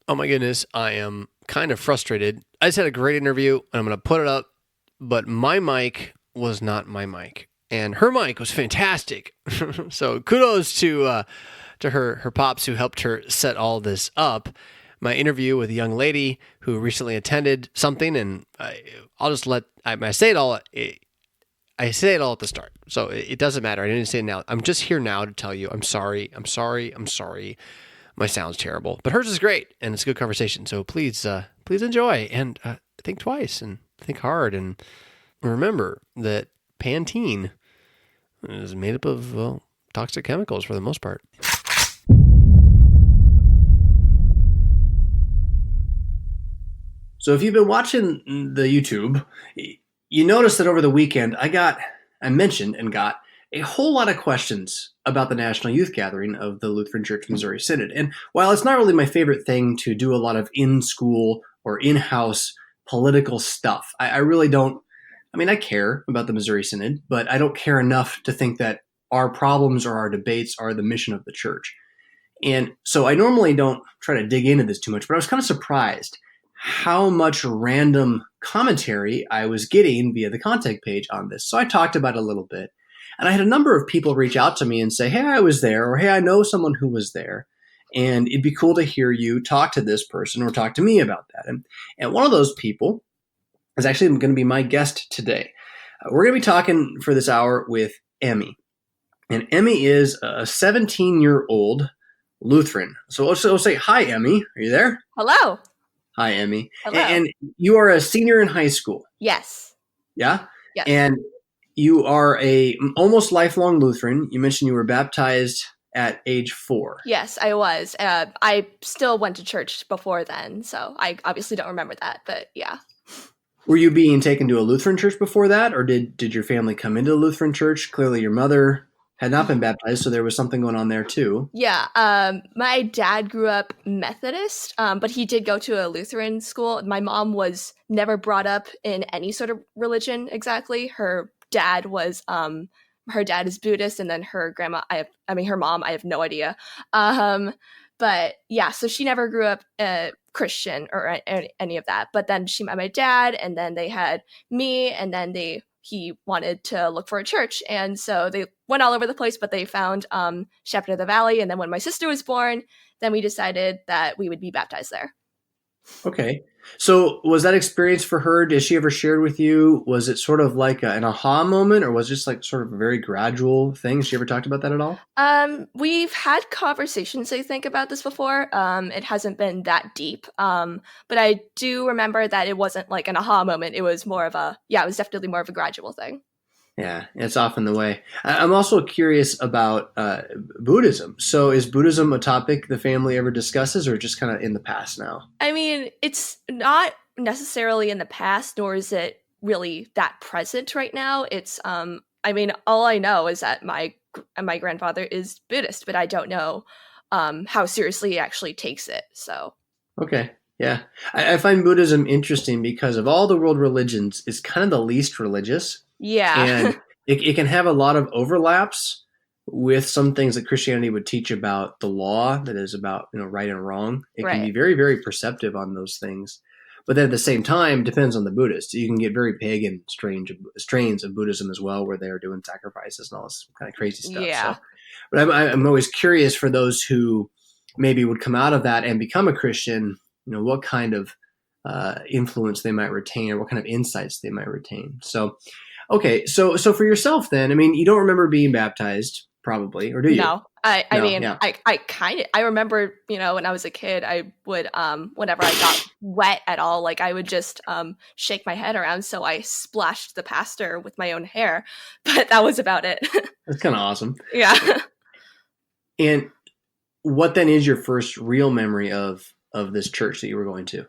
Oh my goodness, I am kind of frustrated. I just had a great interview and I'm going to put it up, but my mic was not my mic. And her mic was fantastic. So kudos to her pops who helped her set all this up. My interview with a young lady who recently attended something, and I'll just I say it all. I say it all at the start, so it doesn't matter. I didn't say it now. I'm just here now to tell you I'm sorry. I'm sorry. I'm sorry. My sound's terrible, but hers is great, and it's a good conversation. So please enjoy and think twice and think hard, and remember that Pantene is made up of toxic chemicals for the most part. So if you've been watching the YouTube, you notice that over the weekend I mentioned and got a whole lot of questions about the National Youth Gathering of the Lutheran Church Missouri Synod. And while it's not really my favorite thing to do a lot of in-school or in-house political stuff, I really don't, I mean, I care about the Missouri Synod, but I don't care enough to think that our problems or our debates are the mission of the church. And so I normally don't try to dig into this too much, but I was kind of surprised how much random commentary I was getting via the contact page on this. So I talked about it a little bit. And I had a number of people reach out to me and say, hey, I was there, or hey, I know someone who was there. And it'd be cool to hear you talk to this person or talk to me about that. And one of those people is actually going to be my guest today. We're going to be talking for this hour with Emmy. And Emmy is a 17-year-old Lutheran. So let's say, hi, Emmy. Are you there? Hello. Hi, Emmy. Hello. And you are a senior in high school. Yes. Yeah? Yes. And you are a almost lifelong Lutheran. You mentioned you were baptized at age 4. Yes, I was. I still went to church before then, so I obviously don't remember that, but yeah. Were you being taken to a Lutheran church before that, or did your family come into a Lutheran church? Clearly your mother had not been baptized, so there was something going on there too. Yeah, my dad grew up Methodist, but he did go to a Lutheran school. My mom was never brought up in any sort of religion exactly. Her dad is Buddhist, and then her grandma, her mom, I have no idea. But yeah, so she never grew up Christian or any of that. But then she met my dad, and then they had me, and then he wanted to look for a church. And so they went all over the place, but they found Shepherd of the Valley. And then when my sister was born, then we decided that we would be baptized there. Okay. So was that experience for her? Did she ever share with you? Was it sort of like an aha moment, or was it just like sort of a very gradual thing? Has she ever talked about that at all? We've had conversations, I think, about this before. It hasn't been that deep. But I do remember that it wasn't like an aha moment. It was it was definitely more of a gradual thing. Yeah, it's often the way. I'm also curious about Buddhism. So is Buddhism a topic the family ever discusses, or just kind of in the past now? I mean, it's not necessarily in the past, nor is it really that present right now. It's, all I know is that my grandfather is Buddhist, but I don't know how seriously he actually takes it. So. Okay. Yeah. I find Buddhism interesting because of all the world religions, it's kind of the least religious. Yeah. And it can have a lot of overlaps with some things that Christianity would teach about the law, that is about, right and wrong. It can be very, very perceptive on those things. But then at the same time, depends on the Buddhist. You can get very pagan strains of Buddhism as well, where they're doing sacrifices and all this kind of crazy stuff. Yeah. So, but I'm always curious for those who maybe would come out of that and become a Christian, what kind of influence they might retain, or what kind of insights they might retain. So, okay, so for yourself then, you don't remember being baptized, probably, or do you? No, I remember, when I was a kid, I would, whenever I got wet at all, like I would just shake my head around, so I splashed the pastor with my own hair, but that was about it. That's kind of awesome. Yeah. And what then is your first real memory of this church that you were going to?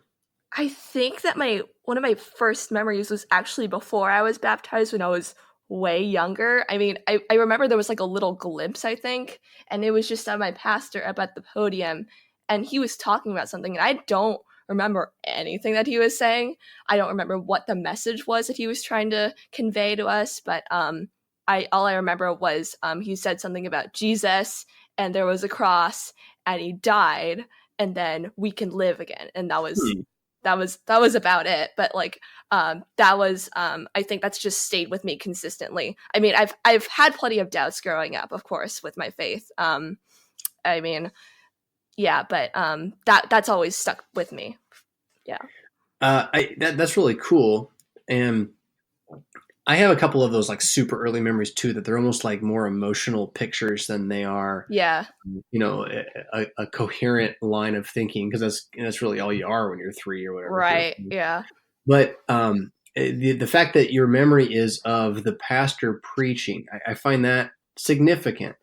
I think that one of my first memories was actually before I was baptized, when I was way younger. I remember there was like a little glimpse, I think, and it was just my pastor up at the podium, and he was talking about something, and I don't remember anything that he was saying. I don't remember what the message was that he was trying to convey to us, but all I remember was he said something about Jesus, and there was a cross, and he died, and then we can live again. And that was Hmm. that was about it. But like that was I think that's just stayed with me consistently. I mean, I've had plenty of doubts growing up, of course, with my faith. I mean, yeah, but that's always stuck with me. Yeah. That's really cool. And I have a couple of those like super early memories too, that they're almost like more emotional pictures than they are, Yeah. a coherent line of thinking, because that's really all you are when you're 3 or whatever. Right. Yeah. But the fact that your memory is of the pastor preaching, I find that significant.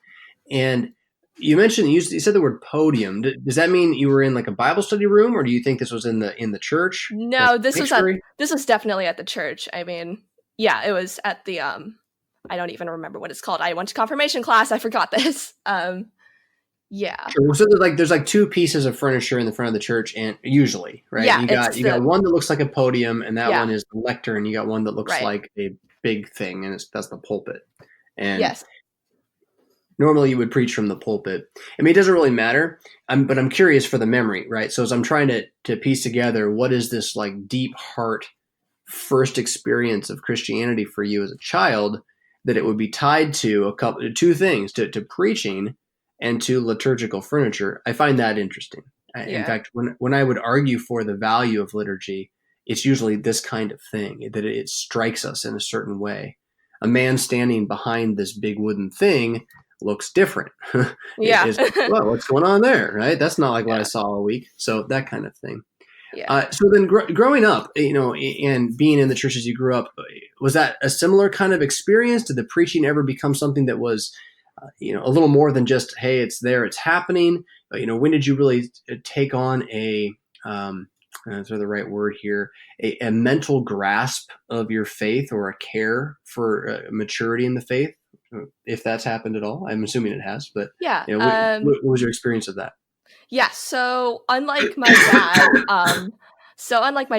And you mentioned you said the word podium. Does that mean you were in like a Bible study room, or do you think this was in the church, kind of No, sanctuary? this was definitely at the church. I mean, yeah, it was at the I don't even remember what it's called. I went to confirmation class. I forgot this. Yeah. Sure. So there's like two pieces of furniture in the front of the church, and usually, right? Yeah, You got it's you got the one that looks like a podium, and that yeah, one is the lectern, and you got one that looks right. like a big thing, and that's the pulpit. And Yes. normally you would preach from the pulpit. I mean, it doesn't really matter. But I'm curious for the memory, right? So as I'm trying to piece together what is this like deep heart first experience of Christianity for you as a child, that it would be tied to two things, to preaching and to liturgical furniture. I find that interesting. In Yeah. fact, when I would argue for the value of liturgy, it's usually this kind of thing, that it strikes us in a certain way. A man standing behind this big wooden thing looks different. Yeah. Is well, what's going on there, right? That's not like what I Yeah. saw all week. So that kind of thing. Yeah. So then, growing up, and being in the churches you grew up, was that a similar kind of experience? Did the preaching ever become something that was, a little more than just, hey, it's there, it's happening? When did you really take on is there the right word here, a mental grasp of your faith, or a care for maturity in the faith, if that's happened at all? I'm assuming it has, but Yeah. what was your experience of that? Yeah, so unlike my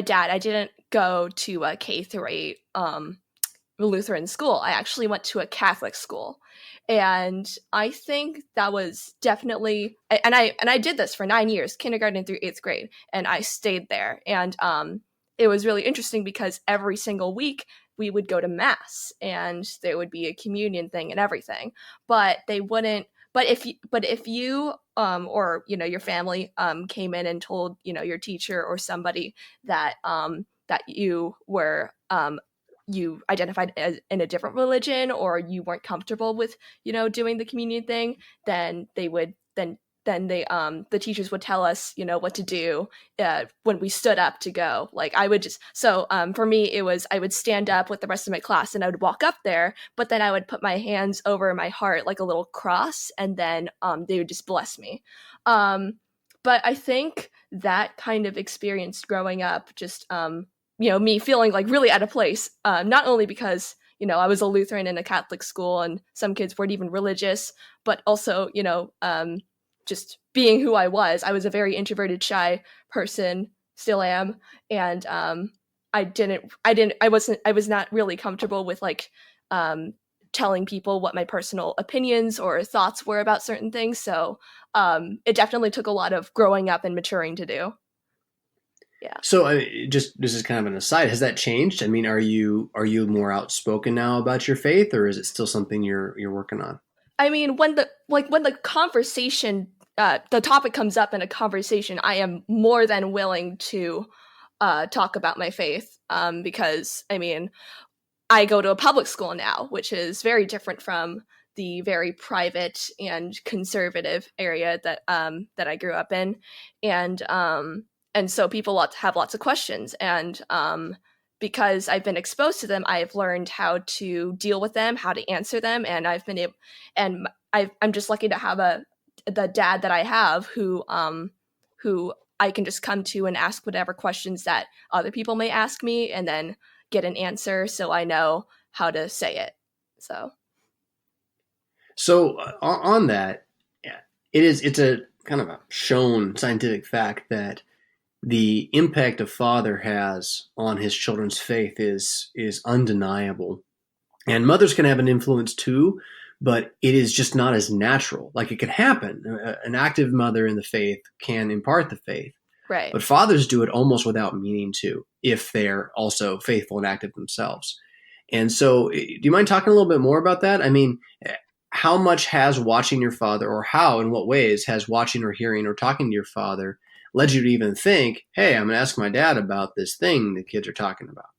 dad, I didn't go to a K through 8 Lutheran school. I actually went to a Catholic school. And I think that was definitely and I did this for 9 years, kindergarten through 8th grade, and I stayed there. And it was really interesting because every single week we would go to mass and there would be a communion thing and everything. But they wouldn't but if you or your family came in and told your teacher or somebody that that you were you identified as in a different religion, or you weren't comfortable with doing the communion thing, then they would then they the teachers would tell us what to do when we stood up to go. Like I would just so for me it was I would stand up with the rest of my class and I would walk up there, but then I would put my hands over my heart like a little cross, and then they would just bless me. But I think that kind of experience growing up just me feeling like really out of place, not only because I was a Lutheran in a Catholic school and some kids weren't even religious, but also just being who I was. I was a very introverted, shy person, still am, and I was not really comfortable with like telling people what my personal opinions or thoughts were about certain things. So it definitely took a lot of growing up and maturing to do. Yeah. So, just this is kind of an aside. Has that changed? I mean, are you more outspoken now about your faith, or is it still something you're working on? I mean, when the conversation, the topic comes up in a conversation, I am more than willing to talk about my faith, because I mean, I go to a public school now, which is very different from the very private and conservative area that I grew up in, and so people have lots of questions, and because I've been exposed to them, I've learned how to deal with them, how to answer them, and I've been able, and I'm just lucky to have the dad that I have who I can just come to and ask whatever questions that other people may ask me, and then get an answer so I know how to say it. So So, on that, yeah, it's a kind of a shown scientific fact that the impact a father has on his children's faith is undeniable. And mothers can have an influence too, but it is just not as natural. Like it can happen. An active mother in the faith can impart the faith, Right. but fathers do it almost without meaning to, if they're also faithful and active themselves. And so, do you mind talking a little bit more about that? I mean, how much has watching your father, or how, in what ways has watching or hearing or talking to your father led you to even think, hey, I'm going to ask my dad about this thing the kids are talking about?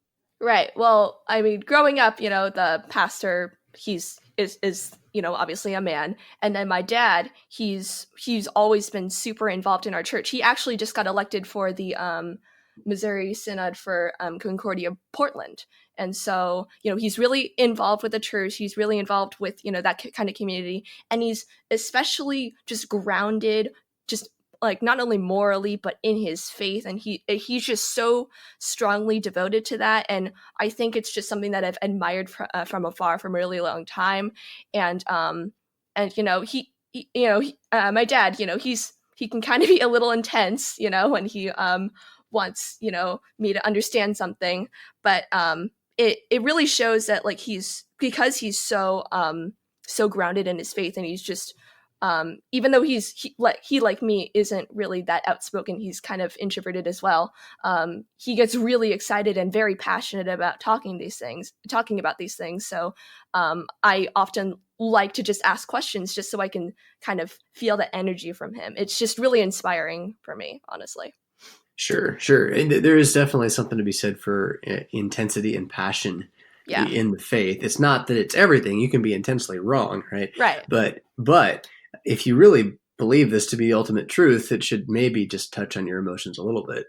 Right. Well, I mean, growing up, the pastor, is obviously a man, and then my dad, he's always been super involved in our church. He actually just got elected for the Missouri Synod for Concordia Portland, and so he's really involved with the church. He's really involved with that kind of community, and he's especially just grounded, just like not only morally but in his faith, and he's just so strongly devoted to that. And I think it's just something that I've admired from afar from a really long time. And my dad, he can kind of be a little intense, when he wants me to understand something, but it really shows that like because he's so grounded in his faith, and he's just even though he like me isn't really that outspoken, he's kind of introverted as well. He gets really excited and very passionate about talking about these things. So I often like to just ask questions just so I can kind of feel the energy from him. It's just really inspiring for me, honestly. Sure, sure. And there is definitely something to be said for intensity and passion Yeah. in the faith. It's not that it's everything. You can be intensely wrong, right? Right. But if you really believe this to be the ultimate truth, it should maybe just touch on your emotions a little bit,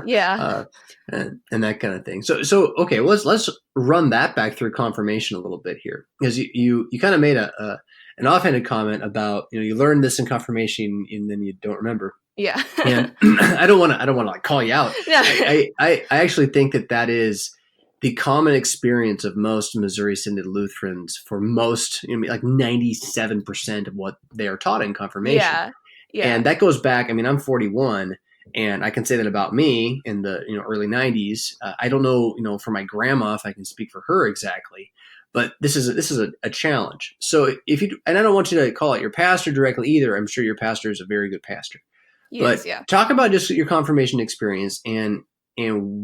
Yeah. and that kind of thing. So okay, well, let's run that back through confirmation a little bit here, because you kind of made an offhanded comment about you learned this in confirmation and then you don't remember. Yeah. And I don't want to like call you out. Yeah. I actually think that is the common experience of most Missouri Synod Lutherans for most, like 97% of what they are taught in confirmation. Yeah. Yeah. And that goes back. I mean, I'm 41, and I can say that about me in the early 90s. I don't know, for my grandma, if I can speak for her exactly, but this is a challenge. So if you, and I don't want you to call out your pastor directly either. I'm sure your pastor is a very good pastor. Yes, But yeah. talk about just your confirmation experience and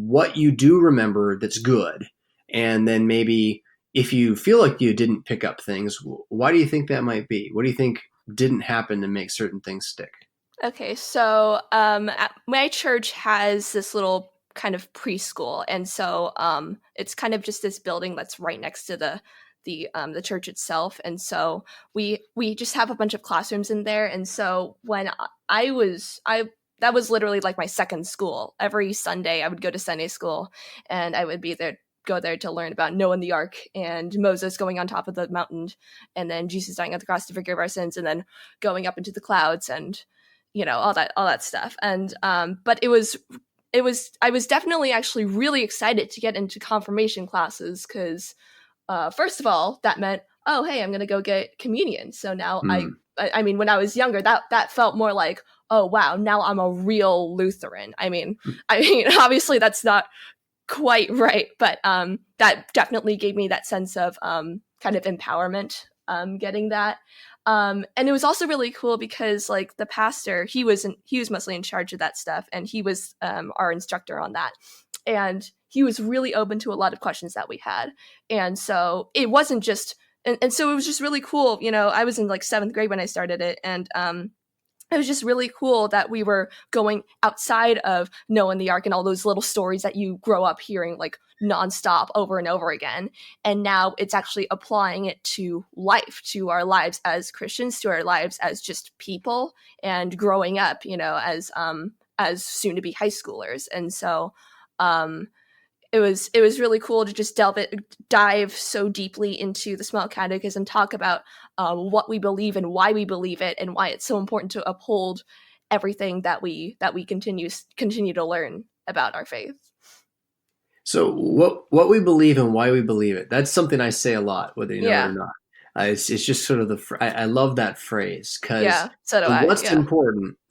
what you do remember that's good. And then maybe if you feel like you didn't pick up things, why do you think that might be? What do you think didn't happen to make certain things stick? Okay, so my church has this little kind of preschool, and so it's kind of just this building that's right next to the church itself, and so we just have a bunch of classrooms in there. And so when I that was literally like my second school. Every Sunday I would go to Sunday school, and I would go there to learn about Noah and the ark and Moses going on top of the mountain, and then Jesus dying on the cross to forgive our sins, and then going up into the clouds, and all that stuff. And but it was I was definitely actually really excited to get into confirmation classes, because first of all, that meant, oh, hey, I'm going to go get communion. So now I mean, when I was younger, that felt more like, oh, wow, now I'm a real Lutheran. I mean, obviously that's not quite right, but that definitely gave me that sense of kind of empowerment, getting that. And it was also really cool because like the pastor, he was mostly in charge of that stuff, and he was our instructor on that. And he was really open to a lot of questions that we had. And so it wasn't just, and so it was just really cool. I was in like 7th grade when I started it. And it was just really cool that we were going outside of Noah and the Ark and all those little stories that you grow up hearing like nonstop over and over again. And now it's actually applying it to life, to our lives as Christians, to our lives as just people, and growing up, as soon to be high schoolers. And so it was really cool to just dive so deeply into the Small Catechism, talk about what we believe and why we believe it, and why it's so important to uphold everything that we continue to learn about our faith. So what we believe and why we believe it, that's something I say a lot, whether you know it or not. It's just sort of I love that phrase, because so do I. The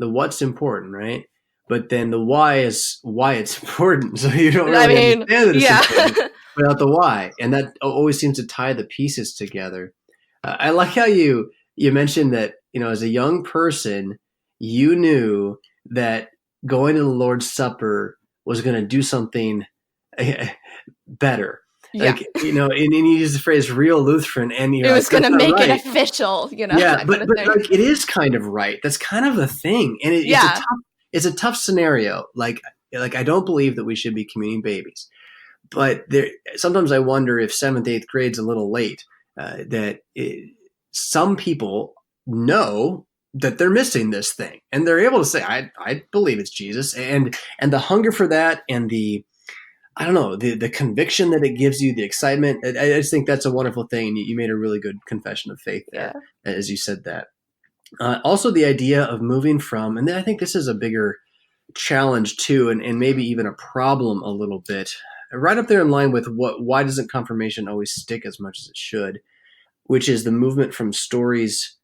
what's important, right? But then the why is why it's important. So you don't really understand that it's important without the why. And that always seems to tie the pieces together. I like how you mentioned that, as a young person, you knew that going to the Lord's Supper was going to do something better. Yeah. Like, and you use the phrase real Lutheran, and you're It like, was that's gonna not make it right. official, Yeah, that kind but of but thing. like it is kind of right. That's kind of the thing, and Yeah. it's a tough scenario. Like I don't believe that we should be communing babies, but there sometimes I wonder if seventh, eighth grade's a little late. Some people know that they're missing this thing, and they're able to say, "I believe it's Jesus," and the hunger for that, and the I don't know, the conviction that it gives you, the excitement. I just think that's a wonderful thing, and you made a really good confession of faith there Yeah. as you said that. Also, the idea of moving from, and I think this is a bigger challenge too, and maybe even a problem a little bit, right up there in line with why doesn't confirmation always stick as much as it should, which is the movement from stories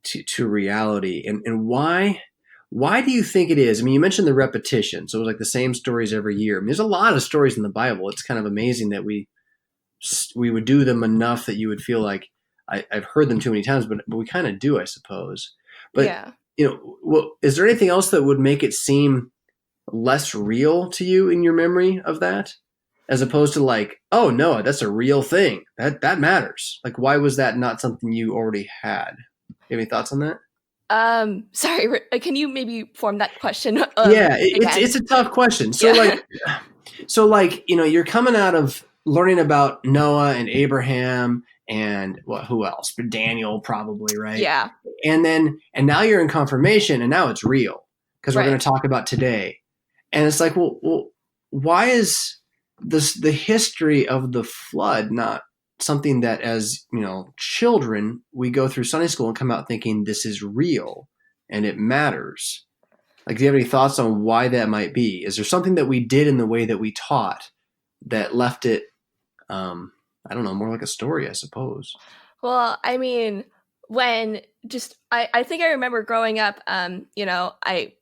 to reality, and why do you think it is? I mean, you mentioned the repetition, so it was like the same stories every year. I mean, there's a lot of stories in the Bible. It's kind of amazing that we would do them enough that you would feel like I've heard them too many times, but we kind of do, I suppose. But Yeah. is there anything else that would make it seem less real to you in your memory of that, as opposed to like, oh no, that's a real thing that matters? Like, why was that not something you already had? You have any thoughts on that? Sorry, can you maybe form that question Yeah, again? it's a tough question. Yeah. So like, you're coming out of learning about Noah and Abraham and who else? But Daniel probably, right? Yeah. And now you're in confirmation, and now it's real because we're going Right. to talk about today. And it's like, well, why is the history of the flood not something that, as children, we go through Sunday school and come out thinking this is real and it matters? Like, do you have any thoughts on why that might be? Is there something that we did in the way that we taught that left it, I don't know, more like a story, I suppose? Well, I mean, I think I remember growing up, I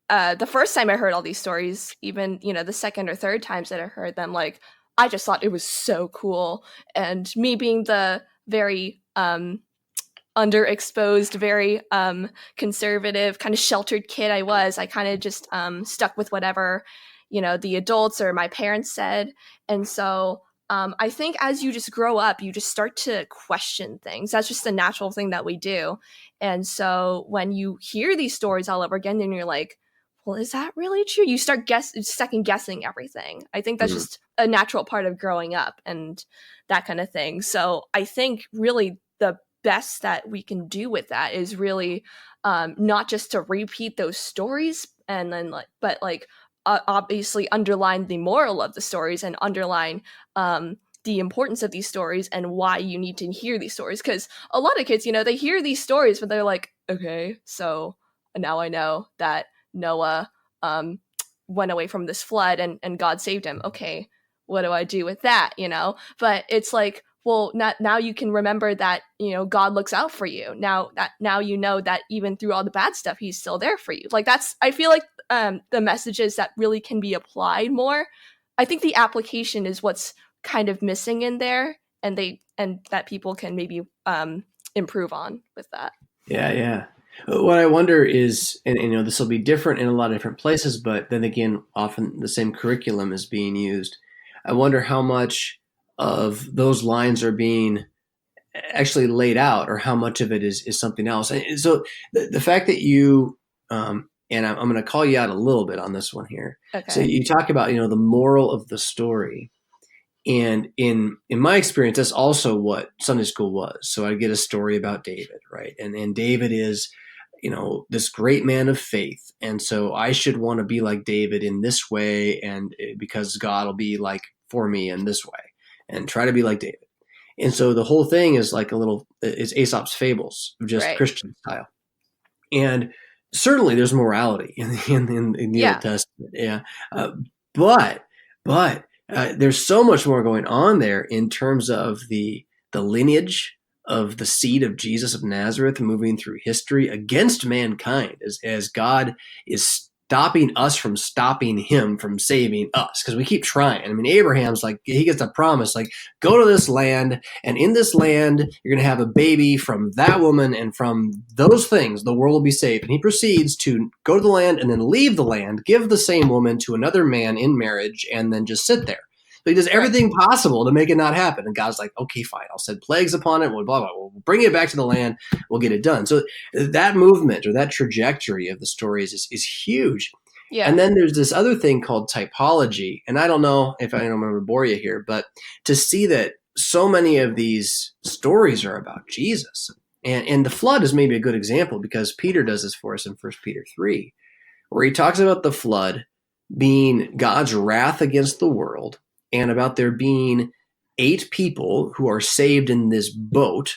the first time I heard all these stories, even, the second or third times that I heard them, like, I just thought it was so cool. And me being the very underexposed, very conservative, kind of sheltered kid I kind of just stuck with whatever, the adults or my parents said. And so I think as you just grow up, you just start to question things. That's just the natural thing that we do. And so when you hear these stories all over again, then you're like, well, is that really true? You start second guessing everything. I think that's Mhm. just a natural part of growing up and that kind of thing. So I think really the best that we can do with that is really not just to repeat those stories and then but obviously underline the moral of the stories and underline the importance of these stories and why you need to hear these stories. Because a lot of kids, they hear these stories, but they're like, okay, so now I know that Noah went away from this flood and God saved him. Okay, what do I do with that? But it's like, well, now you can remember that God looks out for you. Now you know that even through all the bad stuff, He's still there for you. Like that's, I feel like the messages that really can be applied more. I think the application is what's kind of missing in there, and that people can maybe improve on with that. Yeah, yeah. What I wonder is, and this will be different in a lot of different places, but then again, often the same curriculum is being used. I wonder how much of those lines are being actually laid out, or how much of it is something else. And so the fact that and I'm going to call you out a little bit on this one here. So Okay. you talk about, the moral of the story. And in my experience, that's also what Sunday school was. So I get a story about David, right? And David is, this great man of faith. And so I should want to be like David in this way, and because God will be like for me in this way, and try to be like David. And so the whole thing is like it's Aesop's fables, just Right. Christian style. And certainly there's morality in the Old Yeah. Testament. Yeah. Uh, but, there's so much more going on there in terms of the lineage of the seed of Jesus of Nazareth moving through history against mankind, as God is stopping us from stopping him from saving us, because we keep trying. I mean, Abraham's like, he gets a promise, like, go to this land, and in this land you're going to have a baby from that woman, and from those things the world will be saved. And he proceeds to go to the land and then leave the land, give the same woman to another man in marriage, and then just sit there. So he does everything possible to make it not happen. And God's like, okay, fine, I'll send plagues upon it. We'll, blah, blah, we'll bring it back to the land. We'll get it done. So that movement or that trajectory of the stories is huge. Yeah. And then there's this other thing called typology. And I don't know if I'm going to bore you here, but to see that so many of these stories are about Jesus. And the flood is maybe a good example, because Peter does this for us in 1 Peter 3, where he talks about the flood being God's wrath against the world, and about there being 8 people who are saved in this boat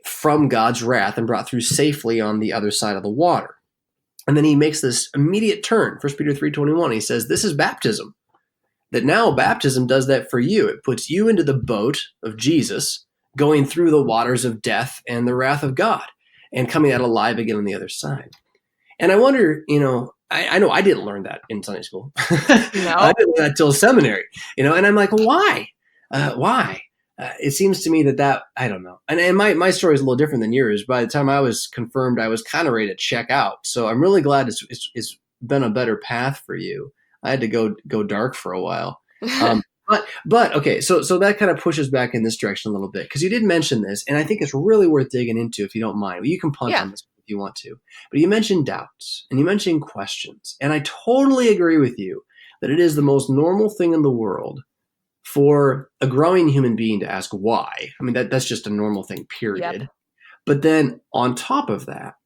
from God's wrath and brought through safely on the other side of the water. And then he makes this immediate turn, 1 Peter 3:21. He says, this is baptism. That now baptism does that for you. It puts you into the boat of Jesus, going through the waters of death and the wrath of God, and coming out alive again on the other side. And I wonder, I know I didn't learn that in Sunday school. No. I didn't learn that till seminary, and I'm like, why? Why? It seems to me that I don't know. And my story is a little different than yours. By the time I was confirmed, I was kind of ready to check out. So I'm really glad it's been a better path for you. I had to go dark for a while. But okay, so that kind of pushes back in this direction a little bit, because you did mention this, and I think it's really worth digging into if you don't mind. You can punt on this if you want to. But you mentioned doubts and you mentioned questions. And I totally agree with you that it is the most normal thing in the world for a growing human being to ask why. I mean, that's just a normal thing, period. Yep. But then on top of that,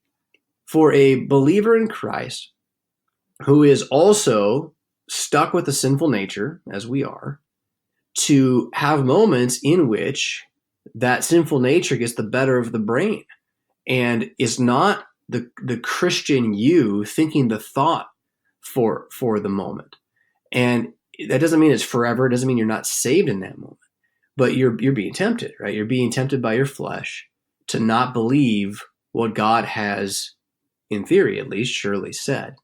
for a believer in Christ who is also stuck with a sinful nature, as we are, to have moments in which that sinful nature gets the better of the brain and is not the Christian you thinking the thought for the moment. And that doesn't mean it's forever. It doesn't mean you're not saved in that moment, but you're being tempted, right? You're being tempted by your flesh to not believe what God has, in theory at least, surely said.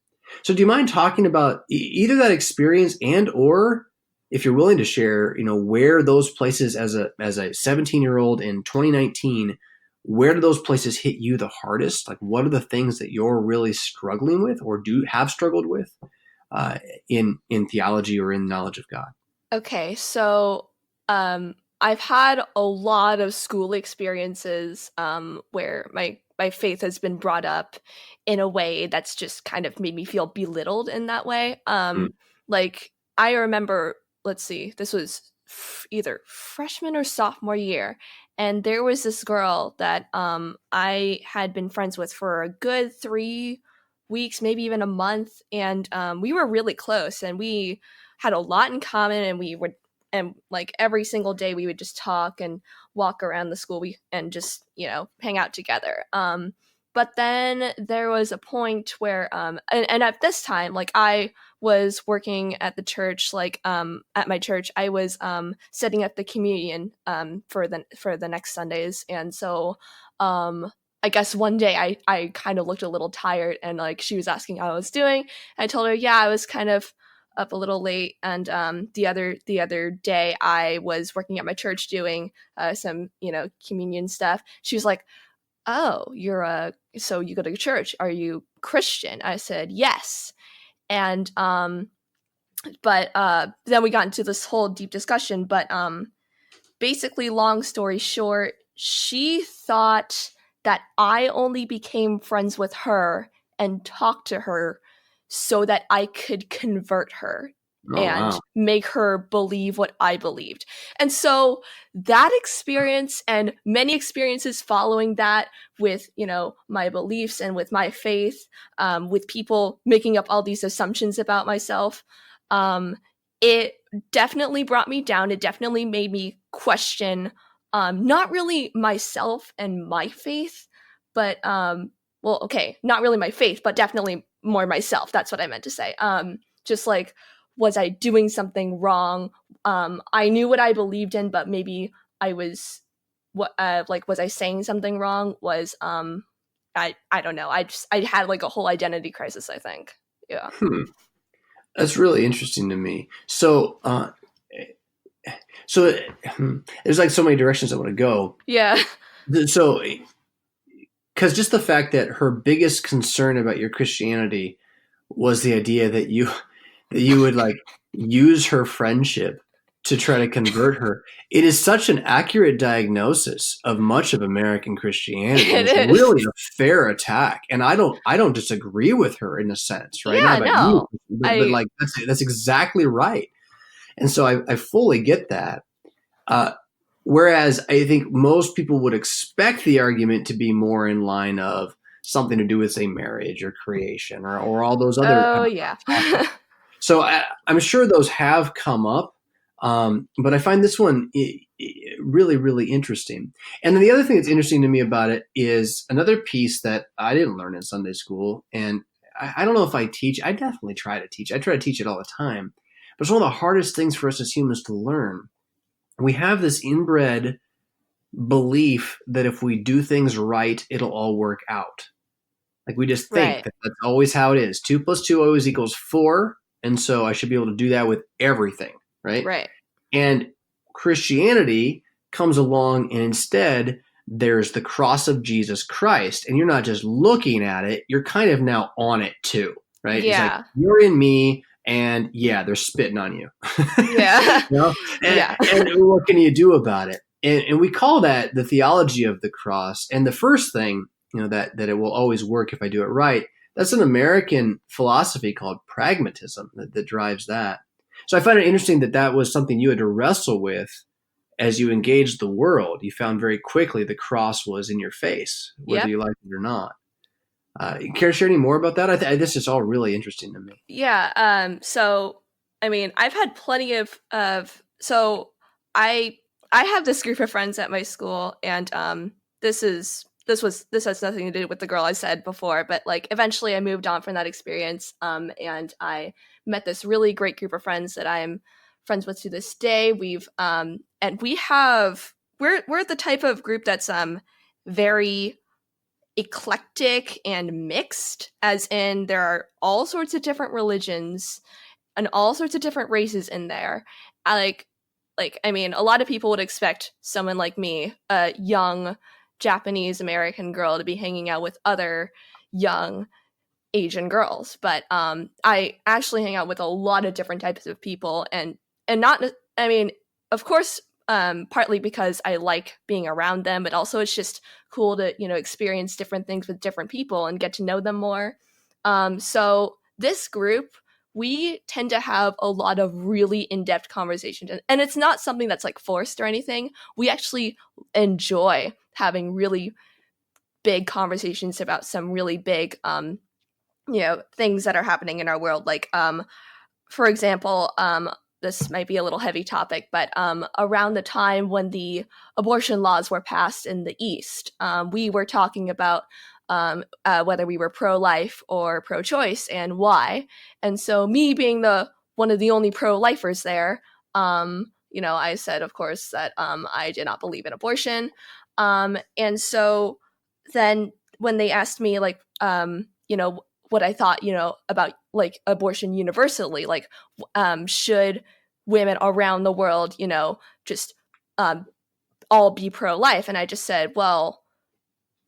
So do you mind talking about either that experience, and or if you're willing to share, where those places as a 17-year-old in 2019, where do those places hit you the hardest? Like, what are the things that you're really struggling with, or have struggled with in theology or in knowledge of God? Okay, so I've had a lot of school experiences where my faith has been brought up in a way that's just kind of made me feel belittled in that way. Like, I remember, let's see, this was either freshman or sophomore year, and there was this girl that I had been friends with for a good 3 weeks, maybe even a month, and we were really close, and we had a lot in common, and we would, and like every single day we would just talk and walk around the school and just hang out together. But then there was a point where and at this time, like, I was working at the church, like at my church I was setting up the communion for the next Sundays. And so I guess one day I kind of looked a little tired, and like she was asking how I was doing. I told her, yeah, I was kind of up a little late. And the other day I was working at my church doing some communion stuff. She was like, oh, so you go to church, are you Christian? I said yes. And but then we got into this whole deep discussion. But basically, long story short, she thought that I only became friends with her and talked to her so that I could convert her and make her believe what I believed. And so that experience and many experiences following that with, my beliefs and with my faith, with people making up all these assumptions about myself, it definitely brought me down. It definitely made me question not really myself and my faith, but not really my faith, but definitely more myself. That's what I meant to say. Just like, was I doing something wrong? I knew what I believed in, but maybe I was was I saying something wrong? I don't know. I had like a whole identity crisis, I think. Yeah. Hmm. That's really interesting to me. So, so there's like so many directions I want to go. Yeah. So, because just the fact that her biggest concern about your Christianity was the idea that you would like use her friendship to try to convert her. It is such an accurate diagnosis of much of American Christianity, and It it's is. really a fair attack. And I don't disagree with her in a sense, right? Not Yeah, about you, no. but I like that's exactly right. And so I fully get that. Uh, Whereas I think most people would expect the argument to be more in line of something to do with, say, marriage or creation or all those other Oh kind yeah. of topics. So I'm sure those have come up, but I find this one really, really interesting. And then the other thing that's interesting to me about it is another piece that I didn't learn in Sunday school. And I don't know if I teach, I definitely try to teach. I try to teach it all the time. But it's one of the hardest things for us as humans to learn. We have this inbred belief that if we do things right, it'll all work out. Like we just think Right. that that's always how it is. 2 plus 2 always equals 4. And so I should be able to do that with everything, right? Right. And Christianity comes along and instead there's the cross of Jesus Christ. And you're not just looking at it, you're kind of now on it too, right? It's like Yeah. you're in me and yeah, they're spitting on you. Yeah. You know? Yeah. And what can you do about it? And we call that the theology of the cross. And the first thing, that it will always work if I do it right, that's an American philosophy called pragmatism that drives that. So I find it interesting that that was something you had to wrestle with as you engaged the world. You found very quickly the cross was in your face, whether Yep. you liked it or not. You care to share any more about that? This is all really interesting to me. Yeah. So I mean, I've had plenty of so I I have this group of friends at my school, and this has nothing to do with the girl I said before, but like eventually I moved on from that experience, and I met this really great group of friends that I'm friends with to this day. And we're the type of group that's very eclectic and mixed, as in there are all sorts of different religions and all sorts of different races in there. I like I mean, a lot of people would expect someone like me, a young Japanese American girl, to be hanging out with other young Asian girls, but I actually hang out with a lot of different types of people, and not I mean, of course, partly because I like being around them, but also it's just cool to experience different things with different people and get to know them more. So this group, we tend to have a lot of really in-depth conversations, and it's not something that's like forced or anything. We actually enjoy having really big conversations about some really big things that are happening in our world, like for example, this might be a little heavy topic, but around the time when the abortion laws were passed in the East, we were talking about whether we were pro-life or pro-choice and why. And so, me being the one of the only pro-lifers there, I said, of course, that I did not believe in abortion. And so then, when they asked me, like, what I thought, about like abortion universally, like, should women around the world, just all be pro-life? And I just said, well,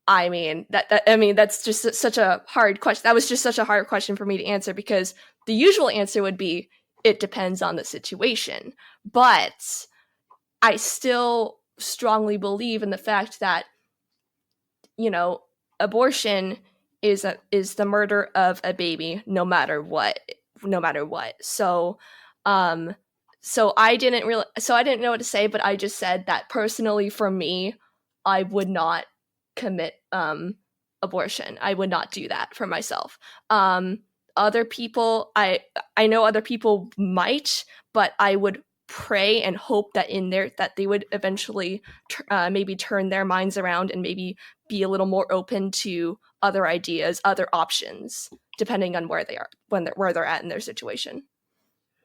I mean that's just such a hard question. That was just such a hard question for me to answer, because the usual answer would be it depends on the situation. But I still strongly believe in the fact that you know abortion is the murder of a baby, no matter what. Um so I didn't know what to say, but I just said that personally for me, I would not commit abortion. I would not do that for myself. Other people, I know other people might, but I would pray and hope that in there that they would eventually maybe turn their minds around and maybe be a little more open to other ideas, other options, depending on where they are, where they're at in their situation.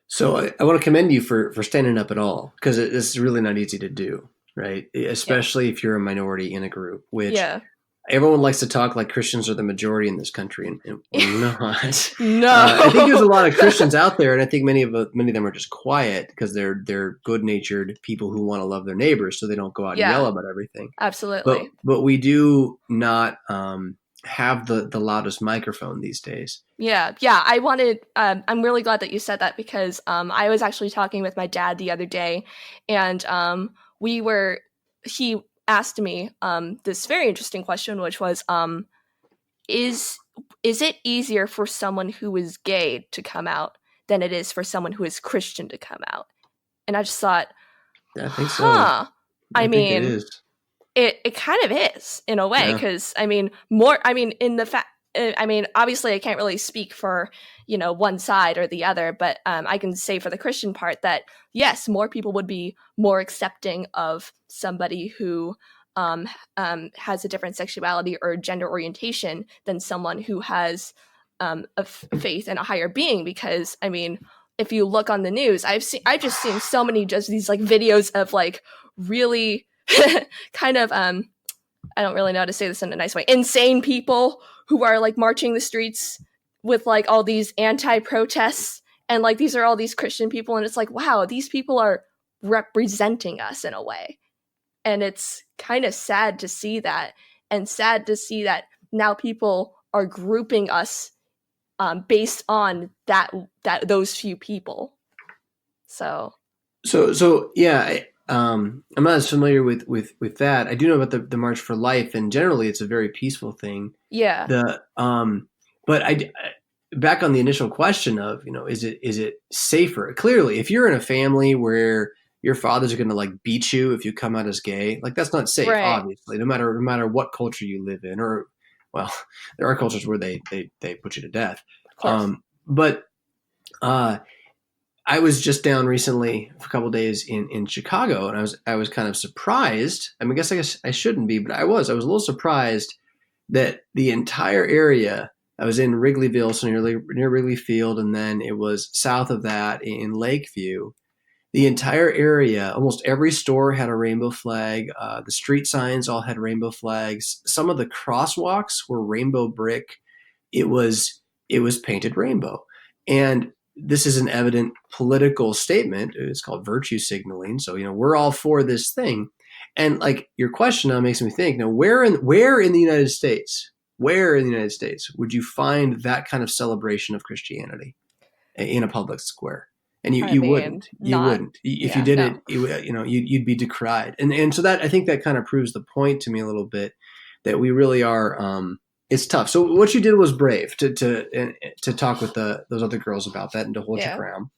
So I want to commend you for standing up at all, because this is really not easy to do, right? Yeah. Especially if you're a minority in a group, which Yeah. everyone likes to talk like Christians are the majority in this country, and we're not. No. I think there's a lot of Christians out there, and I think many of them are just quiet because they're good-natured people who want to love their neighbors, so they don't go out and yell Yeah, about everything. But absolutely. we do not have the loudest microphone these days. Yeah. I'm really glad that you said that because I was actually talking with my dad the other day, and he asked me this very interesting question, which was, is it easier for someone who is gay to come out than it is for someone who is Christian to come out? And I just thought, I think so. I I think it mean, is. it kind of is in a way, Yeah. because obviously I can't really speak for one side or the other, but I can say for the Christian part that yes, more people would be more accepting of somebody who has a different sexuality or gender orientation than someone who has faith in a higher being. Because if you look on the news, I've just seen so many just these like videos of like really kind of I don't really know how to say this in a nice way, insane people who are like marching the streets with like all these anti-protests, and like these are all these Christian people, and it's like, wow, these people are representing us in a way. And it's kind of sad to see that, and sad to see that now people are grouping us based on those few people. So Yeah. I'm not as familiar with that. I do know about the March for Life, and generally it's a very peaceful thing. yeah, But back on the initial question of is it safer? Clearly, if you're in a family where your fathers are going to like beat you if you come out as gay, like that's not safe. right, Obviously, no matter what culture you live in, or well, there are cultures where they put you to death. of course. But I was just down recently for a couple of days in Chicago, and I was kind of surprised. I guess I shouldn't be, but I was a little surprised that the entire area. I was in Wrigleyville, so near Wrigley Field, and then it was south of that in Lakeview. The entire area, almost every store had a rainbow flag. The street signs all had rainbow flags. Some of the crosswalks were rainbow brick. It was painted rainbow, and this is an evident political statement. It's called virtue signaling. So we're all for this thing, and like your question now makes me think. Now, where in the United States? Where in the United States would you find that kind of celebration of Christianity in a public square? And you wouldn't. If you did it, you'd be decried. And so that, I think that kind of proves the point to me a little bit that we really are. It's tough. So what you did was brave to talk with those other girls about that and to hold your ground.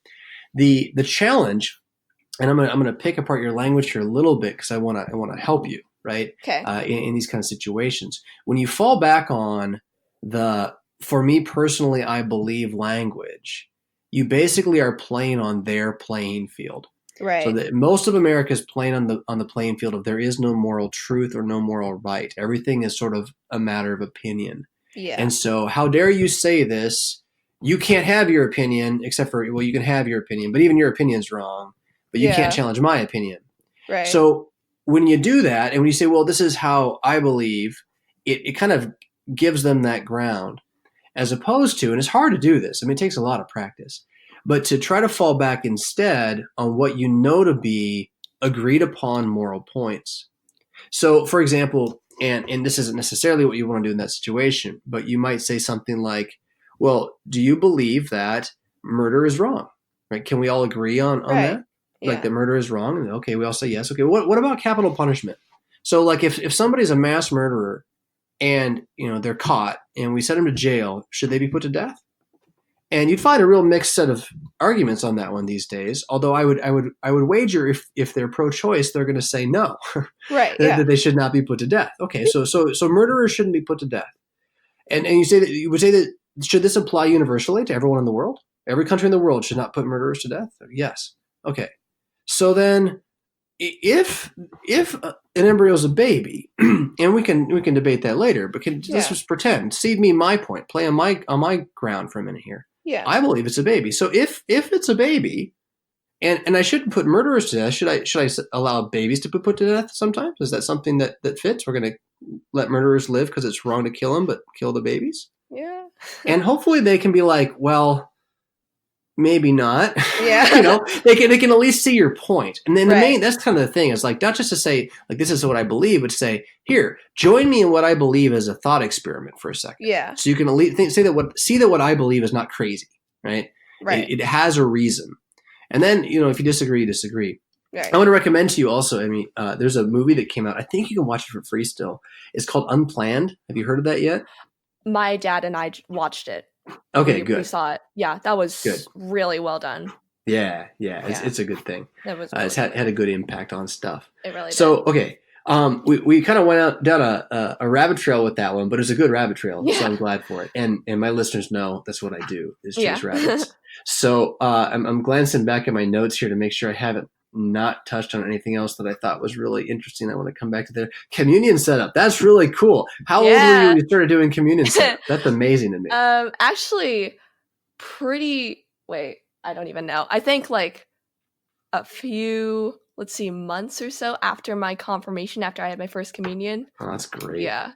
The challenge, and I'm gonna pick apart your language here a little bit because I want to help you. Right? Okay. In these kind of situations. When you fall back on for me personally, I believe language, you basically are playing on their playing field. Right. So that most of America is playing on the playing field of there is no moral truth or no moral right. Everything is sort of a matter of opinion. Yeah. And so how dare you say this? You can't have your opinion, except for, well, you can have your opinion, but even your opinion is wrong, but you can't challenge my opinion. Right. So when you do that, and when you say, well, this is how I believe, it kind of gives them that ground, as opposed to, and it's hard to do this. It takes a lot of practice, but to try to fall back instead on what you know to be agreed upon moral points. So, for example, and this isn't necessarily what you want to do in that situation, but you might say something like, well, do you believe that murder is wrong? Right? Can we all agree on that? Like that murder is wrong? Okay, we all say yes. Okay, what about capital punishment? So like if somebody's a mass murderer and they're caught and we send them to jail, should they be put to death? And you'd find a real mixed set of arguments on that one these days. Although I would wager if they're pro-choice, they're going to say no, right? that they should not be put to death. Okay, so murderers shouldn't be put to death, and you would say that should this apply universally to everyone in the world? Every country in the world should not put murderers to death? Yes. Okay. So then, if an embryo is a baby, and we can debate that later, but let's just pretend, cede me my point, play on my ground for a minute here. Yeah, I believe it's a baby. So if it's a baby, And I shouldn't put murderers to death. Should I allow babies to be put to death sometimes? Is that something that fits? We're going to let murderers live because it's wrong to kill them, but kill the babies? Yeah. And hopefully they can be like, well, maybe not. Yeah. They can at least see your point. And then Right. that's kind of the thing. It's like, not just to say, like, this is what I believe, but to say, here, join me in what I believe as a thought experiment for a second. Yeah. So you can at least see that what I believe is not crazy, right? Right. It has a reason. And then, if you disagree, you disagree. Right. I want to recommend to you also, there's a movie that came out. I think you can watch it for free still. It's called Unplanned. Have you heard of that yet? My dad and I watched it. Okay, good. We saw it. Yeah, that was good. Really well done. Yeah. It's a good thing. It was. It's had a good impact on stuff. It really did. So, okay. We kind of went down a rabbit trail with that one, but it was a good rabbit trail, so I'm glad for it. And my listeners know that's what I do, is chase rabbits. So I'm glancing back at my notes here to make sure I haven't not touched on anything else that I thought was really interesting. I want to come back to the communion setup. That's really cool. How old were you when you started doing communion setup? That's amazing to me. Actually, wait, I don't even know. I think like a few, months or so after my confirmation, after I had my first communion. Oh, that's great. Yeah.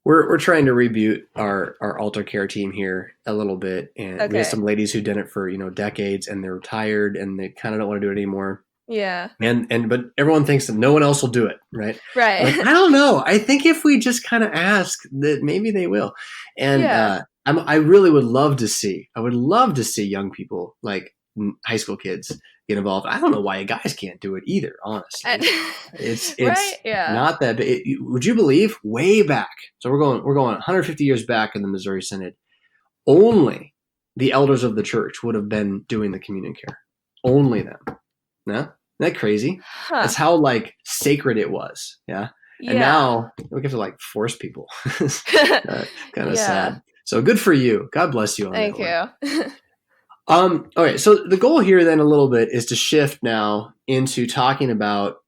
We're trying to reboot our altar care team here a little bit, and we have some ladies who've done it for decades, and they're retired and they kind of don't want to do it anymore. Yeah. But everyone thinks that no one else will do it, right? Right. Like, I don't know. I think if we just kind of ask, that maybe they will. And I really would love to see. I would love to see young people, like high school kids, get involved. I don't know why guys can't do it either, honestly. It's right? Yeah. not that big. Would you believe way back? So we're going 150 years back in the Missouri Synod. Only the elders of the church would have been doing the communion care. Only them. No? Isn't that crazy? Huh. That's how sacred it was. Yeah. And now we have to force people. Kind of sad. So good for you. God bless you on Thank that you. one. Okay, so the goal here then a little bit is to shift now into talking about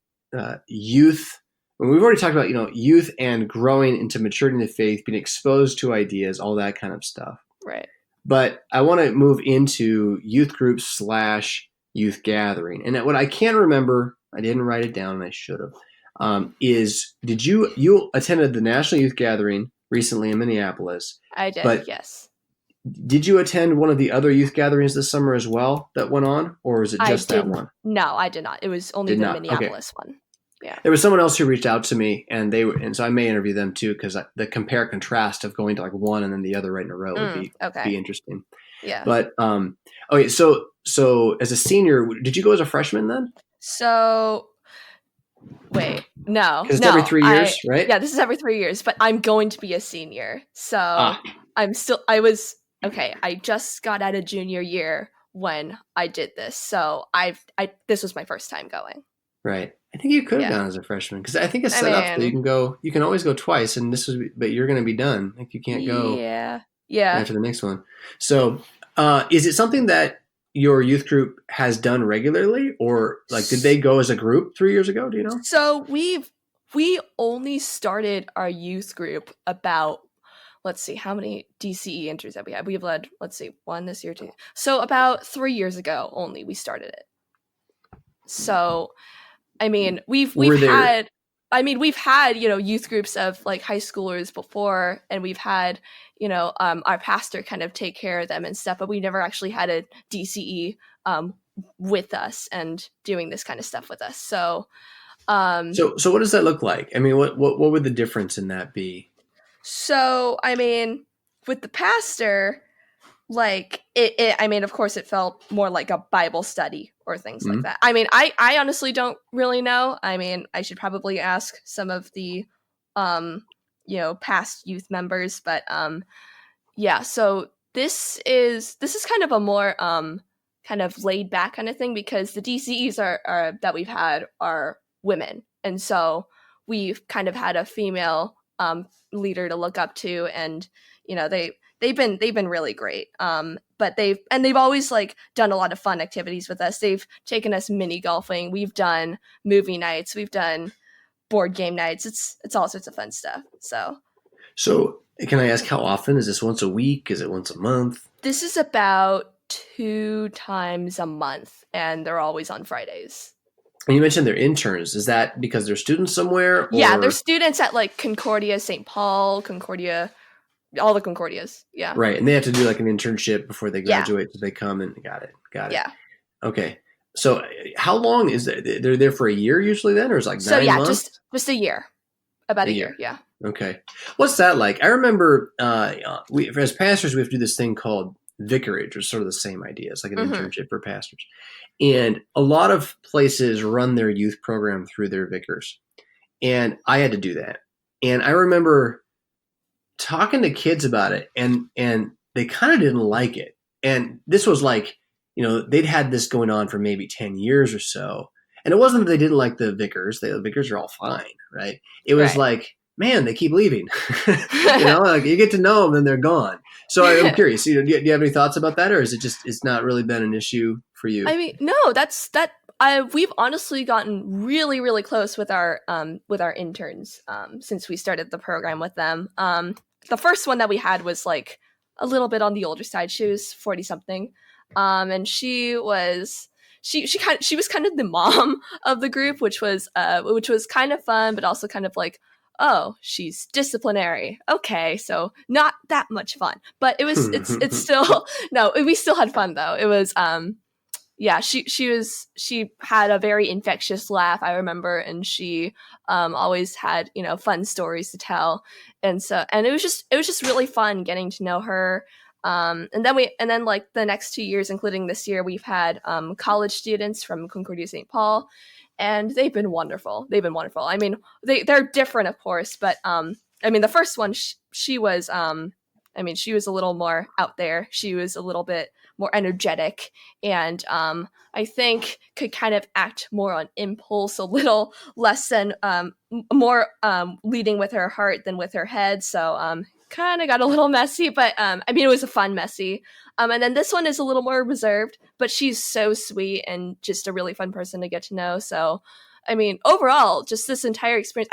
youth. We've already talked about youth and growing into maturity in the faith, being exposed to ideas, all that kind of stuff. Right. But I want to move into youth groups / youth gathering. And what I can't remember, I didn't write it down and I should have, is did you attended the National Youth Gathering recently in Minneapolis? I did, yes. Did you attend one of the other youth gatherings this summer as well that went on, or is it just that one? No, I did not. It was only the Minneapolis one. Yeah. There was someone else who reached out to me, and so I may interview them too, because the compare contrast of going to one and then the other right in a row would be interesting. Yeah. But okay, so as a senior, did you go as a freshman then? So wait, no, because it's every 3 years, right? Yeah, this is every 3 years, but I'm going to be a senior, so I just got out of junior year when I did this, so this was my first time going. Right. I think you could have gone as a freshman, because I think it's set up that you can always go twice, and but you're going to be done. Like, you can't go after the next one. So is it something that your youth group has done regularly, or did they go as a group 3 years ago? Do you know? So we only started our youth group about, let's see, how many DCE entries have we had? We've led, one this year, two. So about 3 years ago only we started it. So, I mean, we've had youth groups of high schoolers before, and we've had, our pastor kind of take care of them and stuff, but we never actually had a DCE with us and doing this kind of stuff with us. So, so what does that look like? I mean, what would the difference in that be? So, I mean, with the pastor, of course it felt more like a Bible study or things like that. I mean, I honestly don't really know. I mean, I should probably ask some of the, past youth members, but, so this is kind of a more, kind of laid back kind of thing, because the DCEs are that we've had are women. And so we've kind of had a female, leader to look up to, and, they've been really great. But they've always done a lot of fun activities with us. They've taken us mini golfing. We've done movie nights. We've done board game nights. It's all sorts of fun stuff. So can I ask how often? Is this once a week? Is it once a month? This is about 2 times a month, and they're always on Fridays. And you mentioned they're interns. Is that because they're students somewhere, Yeah, they're or students at like Concordia, St. Paul, Concordia, all the Concordias. Yeah. right? And they have to do like an internship before they Yeah. graduate, so they come and got it. Yeah. Okay. So how long is that? They're there for a year usually then, or is it like So 9 months? just a year. About A a year. year. Yeah. Okay. What's that like? I remember we as pastors we have to do this thing called vicarage, or sort of the same idea. It's like an Mhm. internship for pastors. And a lot of places run their youth program through their vicars. And I had to do that. And I remember talking to kids about it, and they kind of didn't like it. And this was like, they'd had this going on for maybe 10 years or so. And it wasn't that they didn't like the vicars. The vicars are all fine, right? It was Right. like, man, they keep leaving. Like you get to know them, then they're gone. So I'm curious. Do you have any thoughts about that, or is it just it's not really been an issue for you? I mean, no, that's that. We've honestly gotten really, really close with our interns since we started the program with them. The first one that we had was like a little bit on the older side. She was 40 something, and she was she was kind of the mom of the group, which was kind of fun, but also kind of like, oh, she's disciplinary. Okay, so not that much fun, but it's still no. We still had fun though. It was yeah, she had a very infectious laugh, I remember, and she always had fun stories to tell, and it was just really fun getting to know her. And then like the next 2 years, including this year, we've had college students from Concordia St. Paul, and they've been wonderful. They've been wonderful. I mean, they're different, of course, but I mean, the first one she was I mean, she was a little more out there. She was a little bit more energetic, and I think could kind of act more on impulse, a little less than more leading with her heart than with her head. So kind of got a little messy, but I mean, it was a fun messy. And then this one is a little more reserved, but she's so sweet and just a really fun person to get to know. So, I mean, overall, just this entire experience,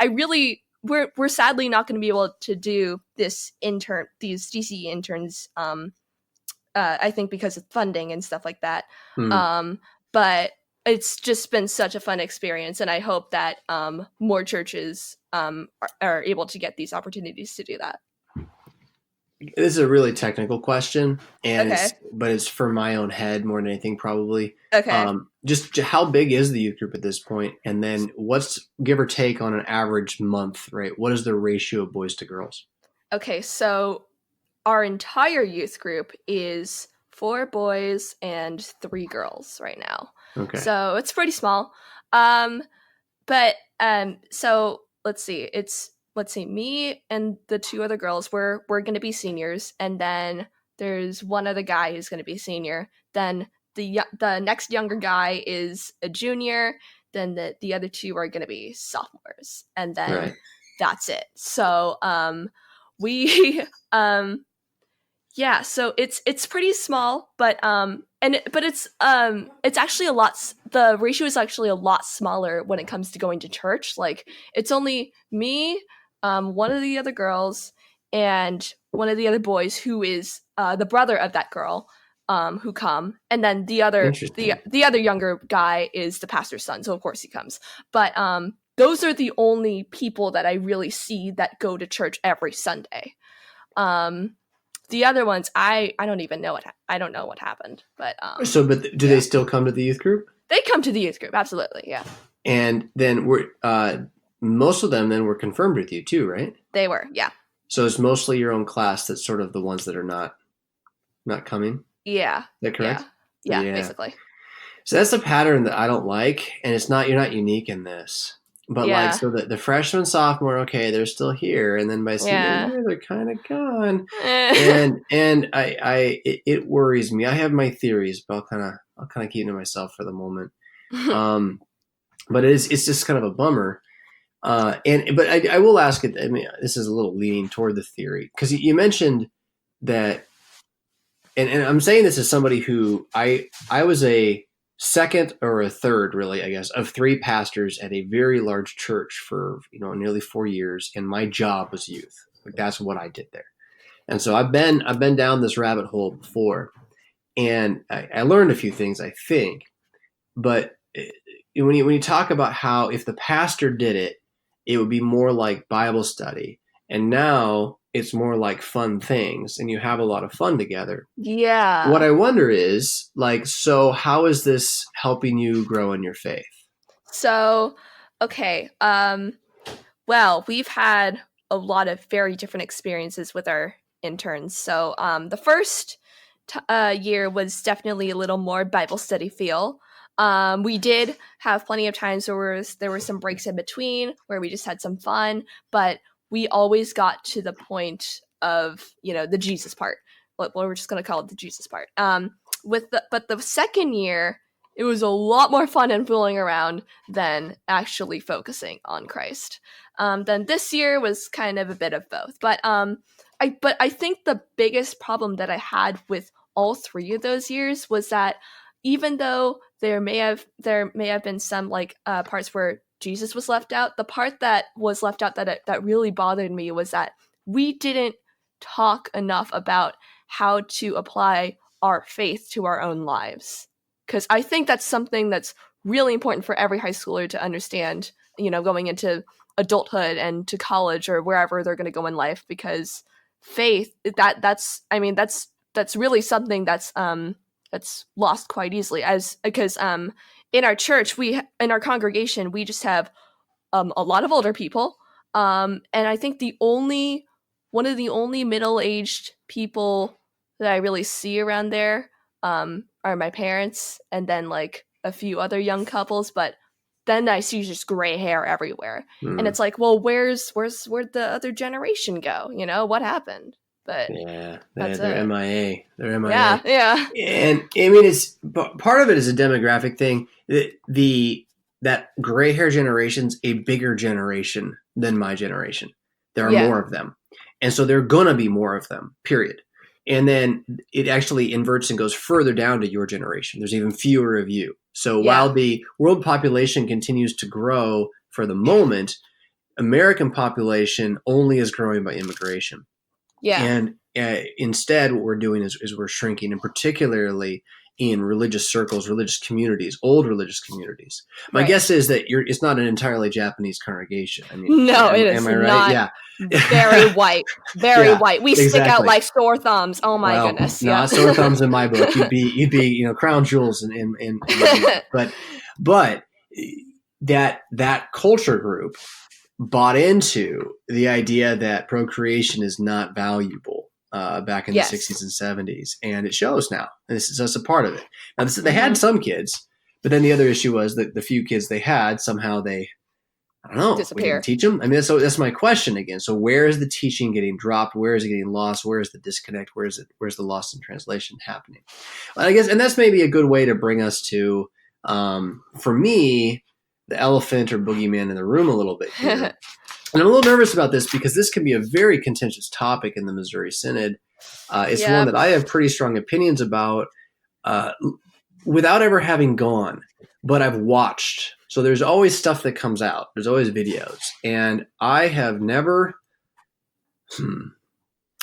we're sadly not going to be able to do these DCE interns. I think because of funding and stuff like that. Hmm. But it's just been such a fun experience, and I hope that more churches are able to get these opportunities to do that. This is a really technical question, and Okay. it's for my own head more than anything, probably. Okay. Just how big is the youth group at this point, and then what's give or take on an average month, right? What is the ratio of boys to girls? Okay. So our entire youth group is 4 boys and 3 girls right now. Okay. So it's pretty small. But so let's see. Let's see, me and the 2 other girls, we're going to be seniors, and then there's one other guy who's going to be a senior. Then the next younger guy is a junior. Then the other 2 are going to be sophomores, and then Right. that's it. So we yeah, so it's pretty small, but it's actually a lot. The ratio is actually a lot smaller when it comes to going to church. Like it's only me, one of the other girls, and one of the other boys who is the brother of that girl, who come, and then the other Interesting. the other younger guy is the pastor's son, so of course he comes. But those are the only people that I really see that go to church every Sunday. The other ones, I don't even know I don't know what happened, but But do they still come to the youth group? they come to the youth group, absolutely, yeah. And then most of them then were confirmed with you too, right? They were, yeah. So it's mostly your own class that's sort of the ones that are not coming. Yeah. Is that correct? Yeah, Yeah. basically. So that's a pattern that I don't like, and you're not unique in this. But Yeah. so the freshman, sophomore, okay, they're still here, and then by senior year they're kind of gone, and it worries me. I have my theories, but I'll kind of keep to myself for the moment. But it's just kind of a bummer. But I will ask it. I mean, this is a little leaning toward the theory because you mentioned that, and I'm saying this as somebody who I was a second or a third, really, I guess, of 3 pastors at a very large church for nearly 4 years, and my job was youth. Like that's what I did there, and so I've been down this rabbit hole before, and I learned a few things, I think. But when you talk about how if the pastor did it, it would be more like Bible study, and now it's more like fun things, and you have a lot of fun together. What Yeah. I wonder is, like, so how is this helping you grow in your faith? So, okay. Well, we've had a lot of very different experiences with our interns. So, the first year was definitely a little more Bible study feel. We did have plenty of times where there were some breaks in between where we just had some fun, but we always got to the point of, the Jesus part. Well, we're just going to call it the Jesus part. But the second year, it was a lot more fun and fooling around than actually focusing on Christ. Then this year was kind of a bit of both. But I think the biggest problem that I had with all three of those years was that even though there may have been some parts where Jesus was left out, the part that was left out that really bothered me was that we didn't talk enough about how to apply our faith to our own lives. Because I think that's something that's really important for every high schooler to understand, going into adulthood and to college or wherever they're going to go in life, because faith that's really something that's lost quite easily, as because in our church, in our congregation, we just have a lot of older people, and I think the only one of the only middle-aged people that I really see around there are my parents, and then like a few other young couples, but then I see just gray hair everywhere. And Hmm. it's like, well, where'd the other generation go? What happened? But Yeah, that's they're it. MIA. They're Yeah, MIA. yeah. And I mean, it's part of it is a demographic thing. That gray hair generation's a bigger generation than my generation. There are Yeah. more of them, and so there are gonna be more of them. Period. And then it actually inverts and goes further down to your generation. There's even fewer of you. So Yeah. while the world population continues to grow for the moment, American population only is growing by immigration. Yeah. And instead, what we're doing is we're shrinking, and particularly in religious circles, religious communities, old religious communities. My Right. guess is that it's not an entirely Japanese congregation. I mean, No, it am is I right? not. Yeah. Very white. Very Yeah, white. We stick out exactly. like sore thumbs. Oh my Well, goodness. Yep. not sore thumbs in my book. You'd be crown jewels in my book. But that culture group bought into the idea that procreation is not valuable back in the Yes. 60s and 70s, and it shows now. And this is just a part of it. Now, they had Mm-hmm. some kids, but then the other issue was that the few kids they had, somehow I don't know, we didn't Disappear. teach them. I mean, so that's my question again. So where is the teaching getting dropped? Where is it getting lost? Where is the disconnect? Where's the lost in translation happening? Well, I guess, and that's maybe a good way to bring us to, for me, the elephant or boogeyman in the room a little bit here. And I'm a little nervous about this because this can be a very contentious topic in the Missouri Synod. It's one Yep. that I have pretty strong opinions about uh, without ever having gone, but I've watched. So there's always stuff that comes out. There's always videos, and I have never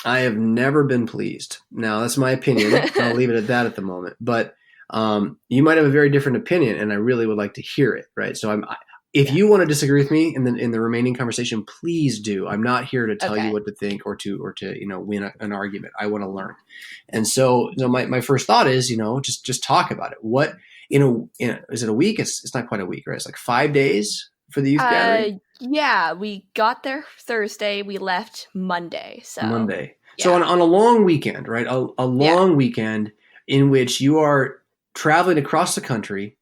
been pleased. Now that's my opinion. I'll leave it at that at the moment. But you might have a very different opinion, and I really would like to hear it. Right. So if Yeah. you want to disagree with me in the remaining conversation, please do. I'm not here to tell you Okay. what to think or to win an argument. I want to learn. And so my first thought is just talk about it. What is it a week? It's not quite a week, right? It's like 5 days for the youth gathering. Yeah, we got there Thursday. We left Monday. So, Monday. So yeah. on a long weekend, right? A Yeah. long weekend in which you are traveling across the country.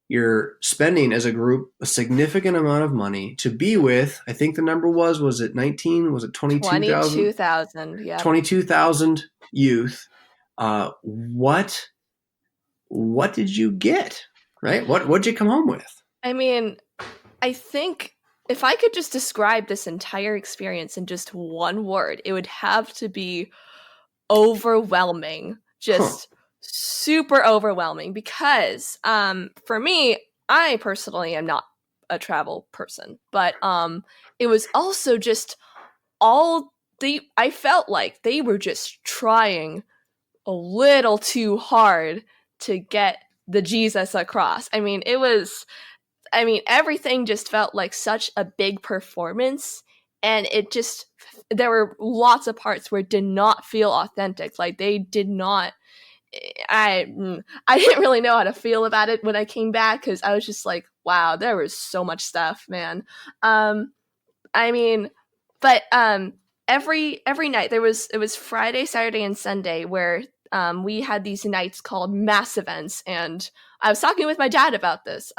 You're spending as a group a significant amount of money to be with. I think the number was it 19? Was it 22,000? 22,000. Yep. 22,000 youth. What did you get? Right? What'd you come home with? I mean, I think if I could just describe this entire experience in just one word, it would have to be overwhelming. Huh. Just super overwhelming, because for me, I personally am not a travel person, but it was also just all I felt like they were just trying a little too hard to get the Jesus across. I mean, everything just felt like such a big performance, and there were lots of parts where it did not feel authentic. Like, they did not. I didn't really know how to feel about it when I came back, because I was just like, wow, there was so much stuff, man. Um, I mean, but every night it was Friday, Saturday, and Sunday where we had these nights called mass events, and I was talking with my dad about this.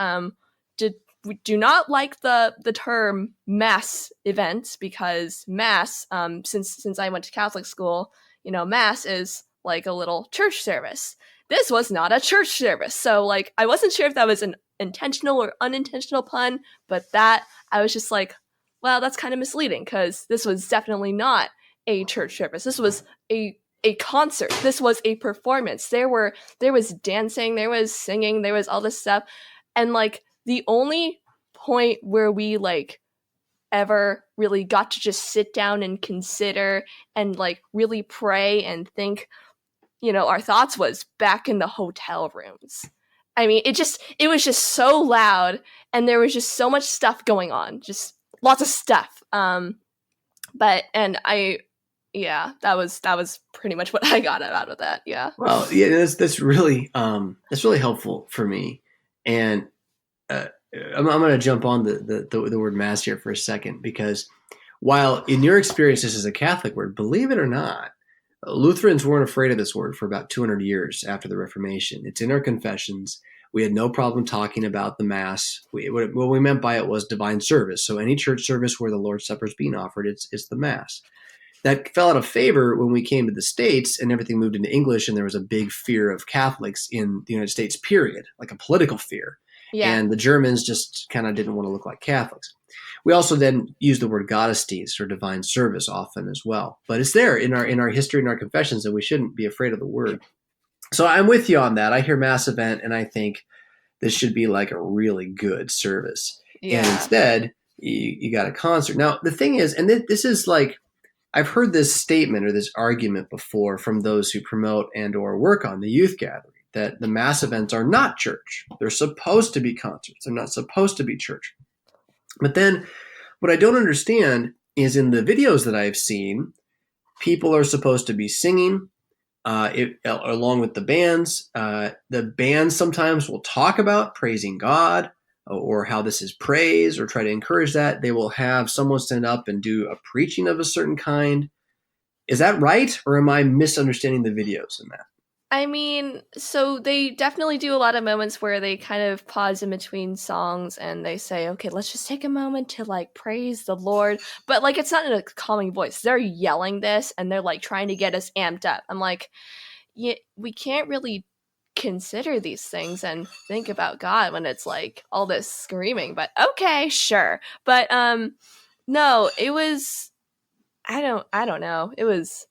We do not like the term mass events, because mass, since I went to Catholic school, mass is like a little church service. This was not a church service, so like I wasn't sure if that was an intentional or unintentional pun, but that I was just like, well, that's kind of misleading, because this was definitely not a church service. This was a concert. This was a performance. There was dancing, there was singing, there was all this stuff. And like the only point where we like ever really got to just sit down and consider and like really pray and think, our thoughts, was back in the hotel rooms. I mean, it was just so loud, and there was just so much stuff going on, just lots of stuff. But and I, yeah, that was pretty much what I got out of that. Yeah. Well, yeah, that's really helpful for me, and I'm going to jump on the word mass here for a second, because while in your experience this is a Catholic word, believe it or not, Lutherans weren't afraid of this word for about 200 years after the Reformation. It's in our confessions. We had no problem talking about the Mass. What we meant by it was divine service. So any church service where the Lord's Supper is being offered, it's the Mass. That fell out of favor when we came to the States and everything moved into English, and there was a big fear of Catholics in the United States, period, like a political fear. Yeah. And the Germans just kind of didn't want to look like Catholics. We also then use the word Gottesdienst or divine service often as well. But it's there in our history and our confessions, and we shouldn't be afraid of the word. So I'm with you on that. I hear mass event and I think this should be like a really good service. Yeah. And instead, you got a concert. Now, the thing is, and this is like, I've heard this statement or this argument before from those who promote and or work on the youth gathering, that the mass events are not church. They're supposed to be concerts. They're not supposed to be church. But then what I don't understand is in the videos that I've seen, people are supposed to be singing along with the bands. The bands sometimes will talk about praising God or how this is praise or try to encourage that. They will have someone stand up and do a preaching of a certain kind. Is that right? Or am I misunderstanding the videos in that? I mean, so they definitely do a lot of moments where they kind of pause in between songs and they say, okay, let's just take a moment to like praise the Lord. But like, it's not in a calming voice. They're yelling this and they're like trying to get us amped up. I'm like, yeah, we can't really consider these things and think about God when it's like all this screaming, but okay, sure. But no, it was, I don't know. It was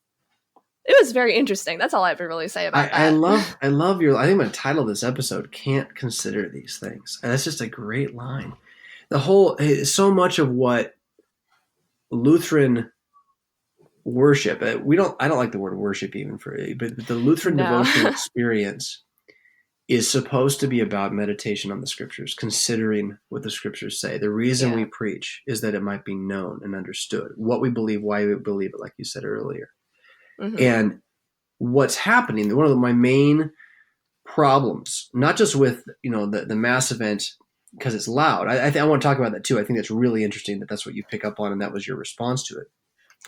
very interesting. That's all I have to really say about that. I love I think I'm going to title this episode, Can't Consider These Things. And that's just a great line. So much of what Lutheran worship, I don't like the word worship even but the Lutheran devotional experience is supposed to be about meditation on the scriptures, considering what the scriptures say. The reason we preach is that it might be known and understood. What we believe, why we believe it, like you said earlier. Mm-hmm. And what's happening, one of my main problems, not just with the mass event because it's loud. I want to talk about that too. I think that's really interesting that's what you pick up on, and that was your response to it.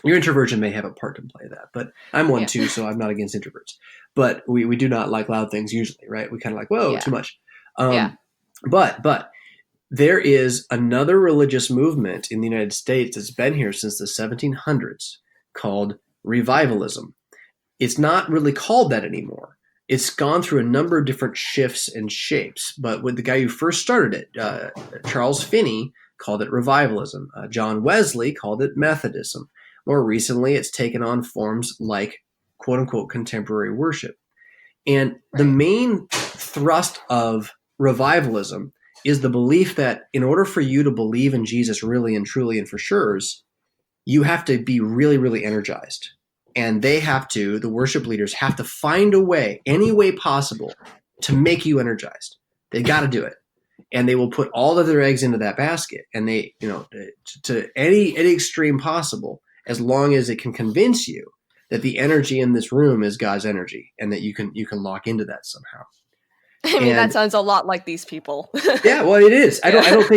Your introversion may have a part to play that, but I'm one too, so I'm not against introverts. But we do not like loud things usually, right? We kind of like, whoa, too much. But there is another religious movement in the United States that's been here since the 1700s called revivalism. It's not really called that anymore. It's gone through a number of different shifts and shapes. But with the guy who first started it, Charles Finney, called it revivalism. John Wesley called it Methodism. More recently, it's taken on forms like quote-unquote contemporary worship. And the main thrust of revivalism is the belief that in order for you to believe in Jesus really and truly and for sure, you have to be really, really energized. and the worship leaders have to find a way, any way possible, to make you energized. They got to do it. And they will put all of their eggs into that basket, and they, to any extreme possible, as long as it can convince you that the energy in this room is God's energy, and that you can lock into that somehow. I mean, that sounds a lot like these people. Yeah, well, it is. I don't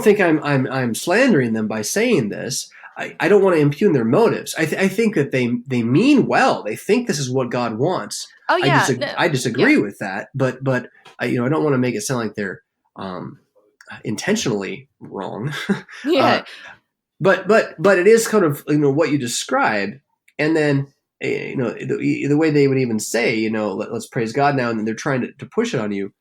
think I'm slandering them by saying this. I don't want to impugn their motives. I think that they mean well. They think this is what God wants. Oh yeah, I disagree with that, but I don't want to make it sound like they're intentionally wrong. Yeah. But it is kind of what you described, and then the way they would even say let's praise God now, and then they're trying to push it on you.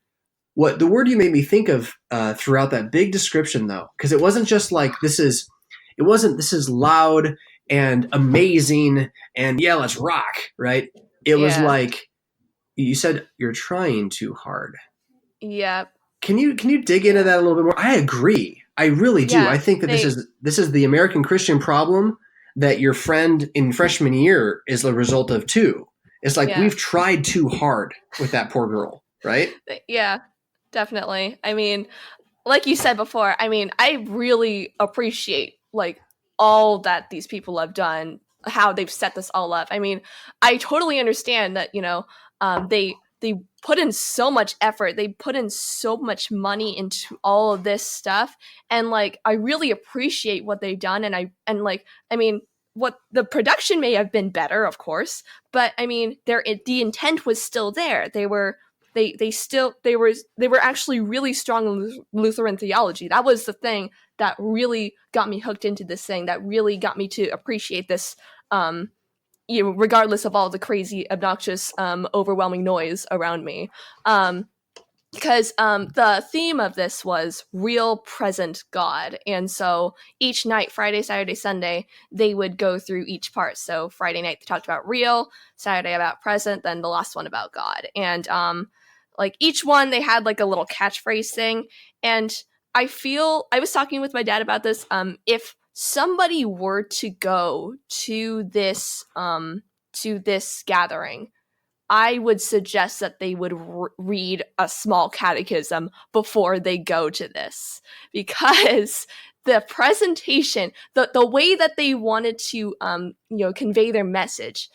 What the word you made me think of throughout that big description, though, because it wasn't just like this is loud and amazing and yeah, let's rock, right? It was like you said, you're trying too hard. Yeah. Can you dig into that a little bit more? I agree. I really do. I think that this is the American Christian problem that your friend in freshman year is the result of too. It's like we've tried too hard with that poor girl, right? Yeah, definitely. I mean, like you said before, I mean, I really appreciate like all that these people have done, how they've set this all up. I mean, I totally understand that, they put in so much effort, they put in so much money into all of this stuff, and like I really appreciate what they've done, and I mean, what the production may have been better, of course, but I mean, the intent was still there. They were actually really strong in Lutheran theology. That was the thing that really got me hooked into this thing, that really got me to appreciate this, regardless of all the crazy, obnoxious, overwhelming noise around me. Because the theme of this was real present God. And so each night, Friday, Saturday, Sunday, they would go through each part. So Friday night, they talked about real, Saturday about present, then the last one about God. And like each one, they had like a little catchphrase thing. And I was talking with my dad about this. If somebody were to go to this gathering, I would suggest that they would read a small catechism before they go to this, because the presentation, the way that they wanted to convey their message,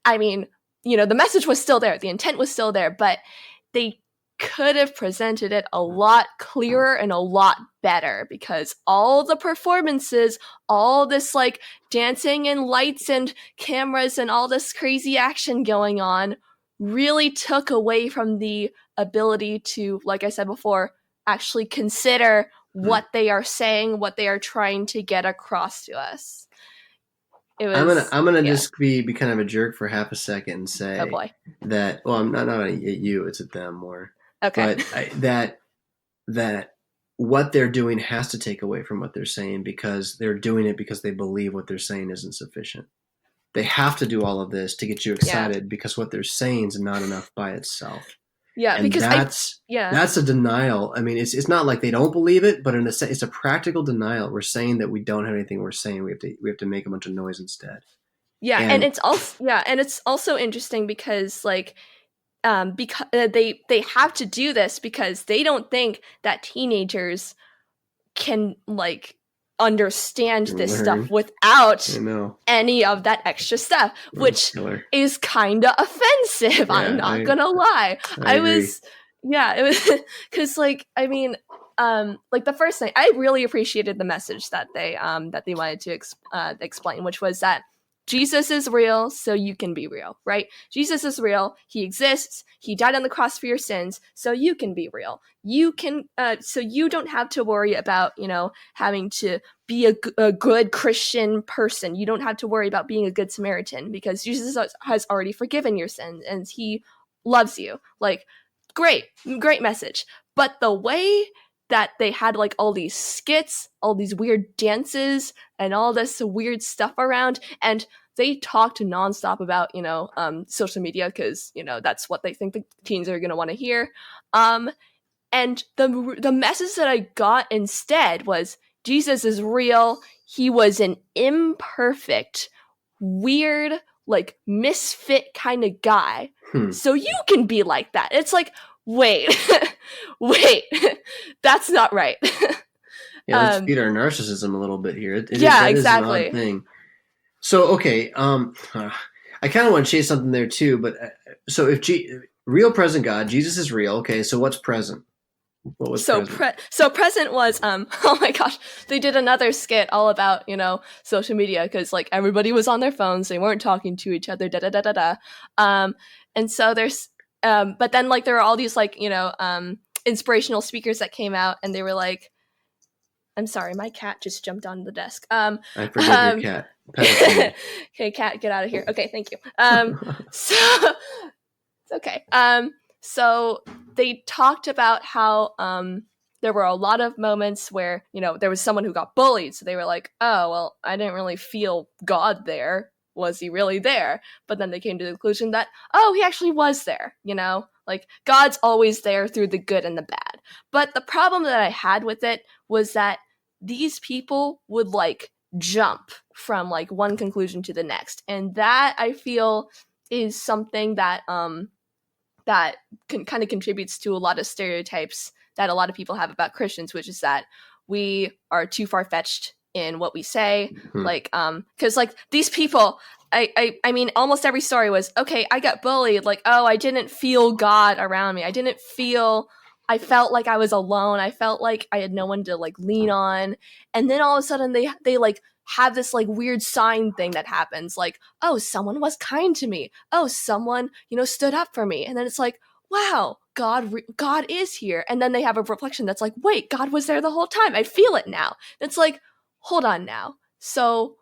I mean, the message was still there, the intent was still there, but they could have presented it a lot clearer and a lot better, because all the performances, all this like dancing and lights and cameras and all this crazy action going on really took away from the ability to, like I said before, actually consider what they are saying, what they are trying to get across to us. I'm gonna just be kind of a jerk for half a second and say, oh boy, that I'm not at you, it's at them more. Okay. But that what they're doing has to take away from what they're saying, because they're doing it because they believe what they're saying isn't sufficient. They have to do all of this to get you excited, because what they're saying is not enough by itself. Yeah, and because that's a denial. I mean, it's not like they don't believe it, but it's a practical denial. We're saying that we don't have anything. We're saying we have to make a bunch of noise instead. Yeah, and it's also interesting because like because they have to do this because they don't think that teenagers can like understand this stuff without any of that extra stuff, which is kind of offensive. Yeah, I'm not gonna lie. It was because like I mean, like the first thing, I really appreciated the message that they wanted to explain, which was that Jesus is real, so you can be real, right? Jesus is real. He exists. He died on the cross for your sins, so you can be real. You can, so you don't have to worry about, having to be a good Christian person. You don't have to worry about being a good Samaritan, because Jesus has already forgiven your sins and he loves you. Like, great message. But the way that they had like all these skits, all these weird dances, and all this weird stuff around, and they talked nonstop about social media, because that's what they think the teens are going to want to hear. And the message that I got instead was Jesus is real. He was an imperfect, weird, like misfit kind of guy. Hmm. So you can be like that. It's like, wait, wait, that's not right. Yeah, let's feed our narcissism a little bit here. Yeah, That is an odd exactly. thing. So okay, I kind of want to chase something there too, but so if real present God, Jesus is real. Okay, so what's present? What was So present? so present was oh my gosh, they did another skit all about, social media, because like everybody was on their phones, they weren't talking to each other, da da da da da. And so there's but then like there were all these like, inspirational speakers that came out, and they were like, I'm sorry, my cat just jumped on the desk. I forgive your cat. Pet it for me. Okay, cat, get out of here. Okay, thank you. So it's okay. So they talked about how there were a lot of moments where, there was someone who got bullied. So they were like, oh, well, I didn't really feel God there. Was he really there? But then they came to the conclusion that, oh, he actually was there, like God's always there through the good and the bad. But the problem that I had with it was that these people would like jump from like one conclusion to the next. And that I feel is something that that kind of contributes to a lot of stereotypes that a lot of people have about Christians, which is that we are too far-fetched in what we say. Like, because like these people, I mean, almost every story was, okay, I got bullied. Like, oh, I didn't feel God around me. I felt like I was alone. I felt like I had no one to like lean on. And then all of a sudden they like have this like weird sign thing that happens. Like, oh, someone was kind to me. Oh, someone, stood up for me. And then it's like, wow, God is here. And then they have a reflection that's like, wait, God was there the whole time. I feel it now. It's like, hold on now. So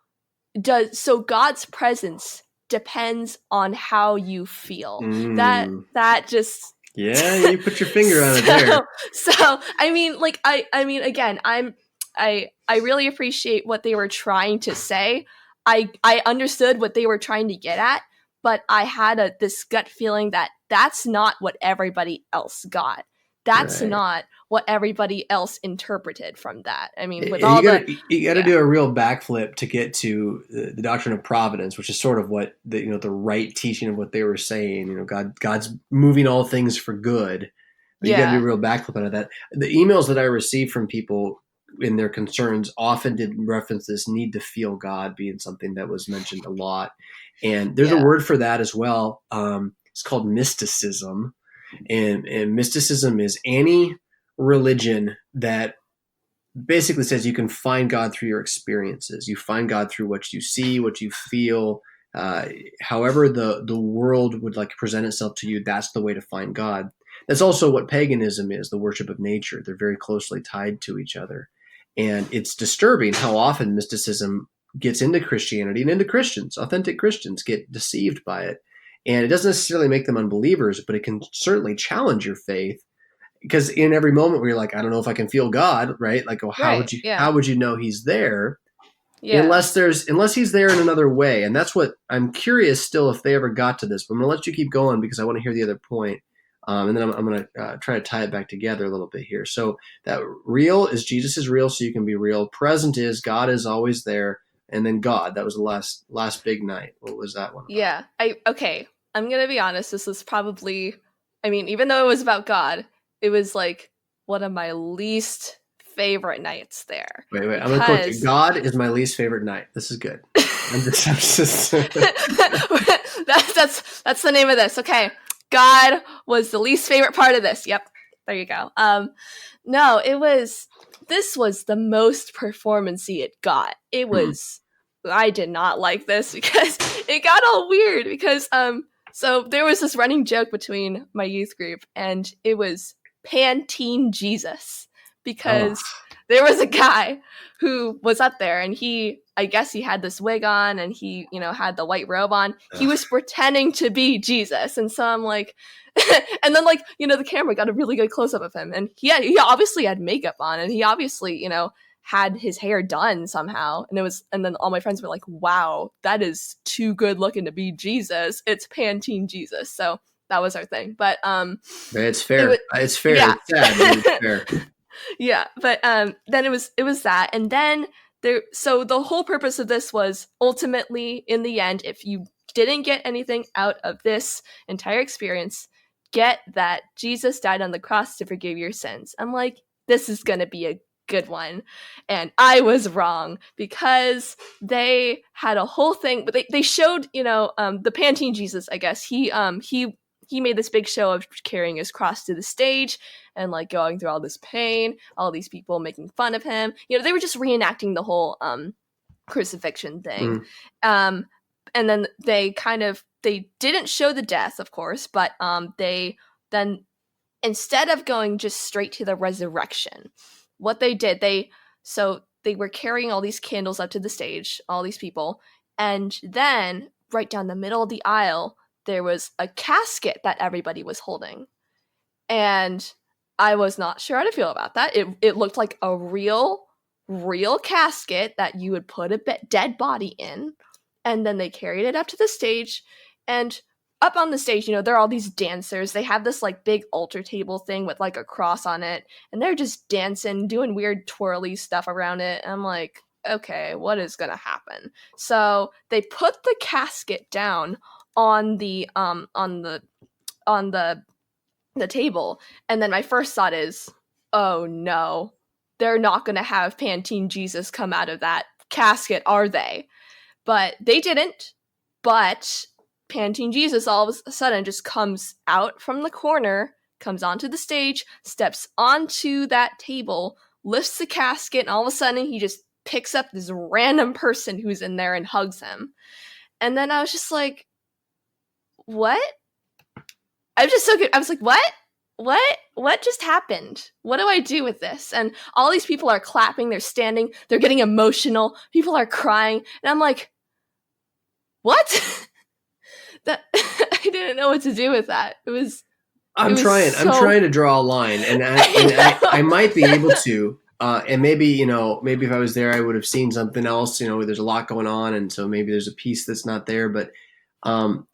God's presence depends on how you feel. That just yeah, you put your finger on it there. So I mean, like I mean, again, I really appreciate what they were trying to say. I understood what they were trying to get at, but I had this gut feeling that that's not what everybody else got. That's Right. not what everybody else interpreted from that. I mean, with And all you got to do a real backflip to get to the doctrine of providence, which is sort of what the right teaching of what they were saying. God's moving all things for good. But you got to do a real backflip out of that. The emails that I received from people in their concerns often did reference this need to feel God being something that was mentioned a lot. And there's a word for that as well. It's called mysticism. And mysticism is any religion that basically says you can find God through your experiences. You find God through what you see, what you feel. However the world would like present itself to you, that's the way to find God. That's also what paganism is, the worship of nature. They're very closely tied to each other. And it's disturbing how often mysticism gets into Christianity and into Christians. Authentic Christians get deceived by it. And it doesn't necessarily make them unbelievers, but it can certainly challenge your faith. Because in every moment where you're like, I don't know if I can feel God, right? Like, oh, how would you know he's there? Yeah. Unless he's there in another way. And that's what I'm curious still if they ever got to this. But I'm going to let you keep going because I want to hear the other point. And then I'm going to try to tie it back together a little bit here. So that real is Jesus is real, so you can be real. Present is God is always there. And then God, that was the last big night. What was that one about? Yeah. I'm going to be honest. This was probably, I mean, even though it was about God, it was like one of my least favorite nights there. Wait. I'm going to quote you. God is my least favorite night. This is good. That's the name of this. Okay. God was the least favorite part of this. Yep. There you go. No, this was the most performance-y it got. It was, I did not like this because it got all weird because, so there was this running joke between my youth group and it was Pantine Jesus because there was a guy who was up there and I guess he had this wig on and he, had the white robe on. He was pretending to be Jesus. And so I'm like, and then like, the camera got a really good close up of him and he obviously had makeup on and he obviously, had his hair done somehow. And then all my friends were like, wow, that is too good looking to be Jesus. It's Pantene Jesus. So that was our thing. But, it's fair. It's fair. Yeah. It's sad, but it's fair. Yeah, but then it was that, and then So the whole purpose of this was ultimately, in the end, if you didn't get anything out of this entire experience, get that Jesus died on the cross to forgive your sins. I'm like, this is going to be a good one. And I was wrong, because they had a whole thing, but they showed, the Pantene Jesus, I guess. He made this big show of carrying his cross to the stage and like going through all this pain, all these people making fun of him. They were just reenacting the whole crucifixion thing. And then they didn't show the death, of course, but they then, instead of going just straight to the resurrection, what they did, they were carrying all these candles up to the stage, all these people, and then right down the middle of the aisle, there was a casket that everybody was holding. And I was not sure how to feel about that. It looked like a real casket that you would put a dead body in. And then they carried it up to the stage. And up on the stage, there are all these dancers. They have this like big altar table thing with like a cross on it. And they're just dancing, doing weird twirly stuff around it. And I'm like, okay, what is going to happen? So they put the casket down on the table, and then my first thought is, oh no, they're not going to have Pantene Jesus come out of that casket, are they? But they didn't. But Pantene Jesus all of a sudden just comes out from the corner, comes onto the stage, steps onto that table, lifts the casket, and all of a sudden he just picks up this random person who's in there and hugs him. And then I was just like, what? I was just so good. I was like, what just happened? What do I do with this? And all these people are clapping, they're standing, they're getting emotional, people are crying, and I'm like, what? That I didn't know what to do with that. I'm trying to draw a line, and I might be able to, and maybe if I was there, I would have seen something else. There's a lot going on, and so maybe there's a piece that's not there. But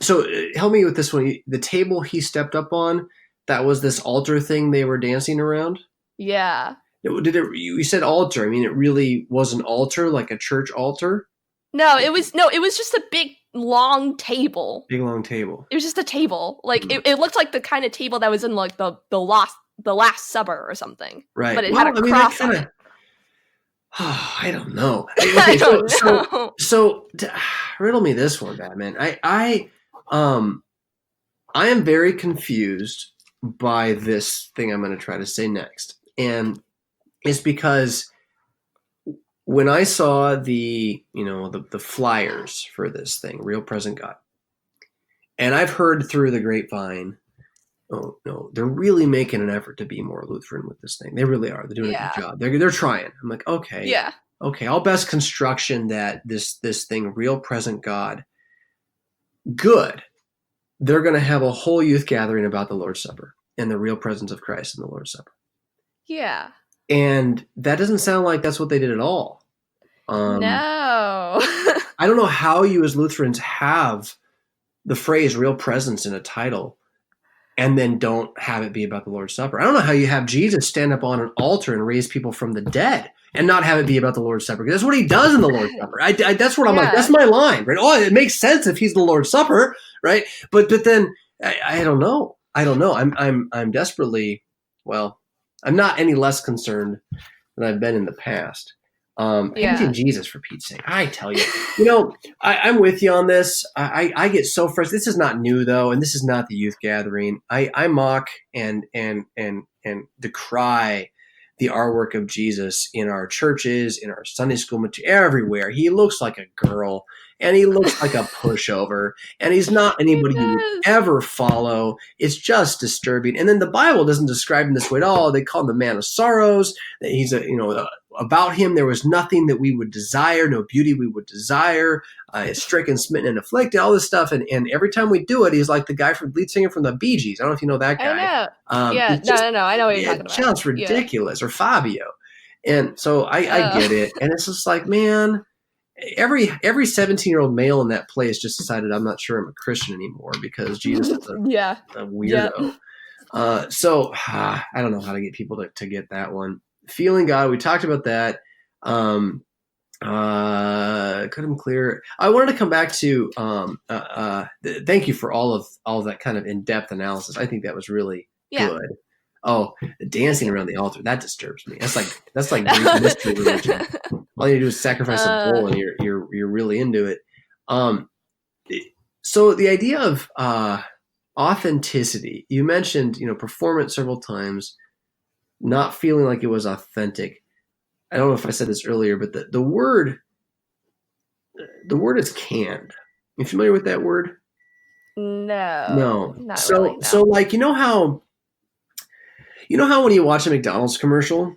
so help me with this one. The table he stepped up on, that was this altar thing they were dancing around. Yeah. You said altar. I mean, it really was an altar, like a church altar. No, it was just a big long table. Big long table. It was just a table. Like it looked like the kind of table that was in like the Last Supper or something. Right. But it had a cross on it. I don't know. Okay, I don't know. So riddle me this one, Batman. I am very confused by this thing I'm going to try to say next, and it's because when I saw the flyers for this thing, Real Present God, and I've heard through the grapevine, oh no, they're really making an effort to be more Lutheran with this thing. They really are. They're doing a good job. They're trying. I'm like, okay, yeah, okay. I'll best construction that this thing, Real Present God, good. They're going to have a whole youth gathering about the Lord's Supper and the real presence of Christ in the Lord's Supper. Yeah. And that doesn't sound like that's what they did at all. No. I don't know how you as Lutherans have the phrase real presence in a title and then don't have it be about the Lord's Supper. I don't know how you have Jesus stand up on an altar and raise people from the dead and not have it be about the Lord's Supper. Because that's what he does in the Lord's Supper. That's what I'm like, that's my line, right? Oh, it makes sense if he's the Lord's Supper, right? But then I don't know. I'm desperately, well, I'm not any less concerned than I've been in the past. Painting Jesus, for Pete's sake. I tell you, I'm with you on this. I get so frustrated. This is not new though, and this is not the youth gathering. I mock and decry the artwork of Jesus in our churches, in our Sunday school material, everywhere. He looks like a girl, and he looks like a pushover, and he's not anybody you would ever follow. It's just disturbing. And then the Bible doesn't describe him this way at all. They call him the man of sorrows. That he's about him, there was nothing that we would desire, no beauty we would desire. Stricken, smitten, and afflicted, all this stuff. And every time we do it, he's like the guy lead singer from the Bee Gees. I don't know if you know that guy. I know. No. I know what you're talking about. Sounds ridiculous. Or Fabio. And so I get it. And it's just like, man, every 17-year-old male in that place just decided, I'm not sure I'm a Christian anymore because Jesus is a weirdo. Yep. So I don't know how to get people to get that one. Feeling God, we talked about that. Cut them clear. I wanted to come back to thank you for all of that kind of in-depth analysis. I think that was really Yeah. good. Oh, the Thank dancing you. around the altar, that disturbs me. That's like Greek mystery religion. All you do is sacrifice a uh, bull and you're really into it. Um, so the idea of authenticity, you mentioned, performance several times, not feeling like it was authentic. I don't know if I said this earlier, but the word is canned. You familiar with that word? no, No. not really. So No. like you know how when you watch a McDonald's commercial,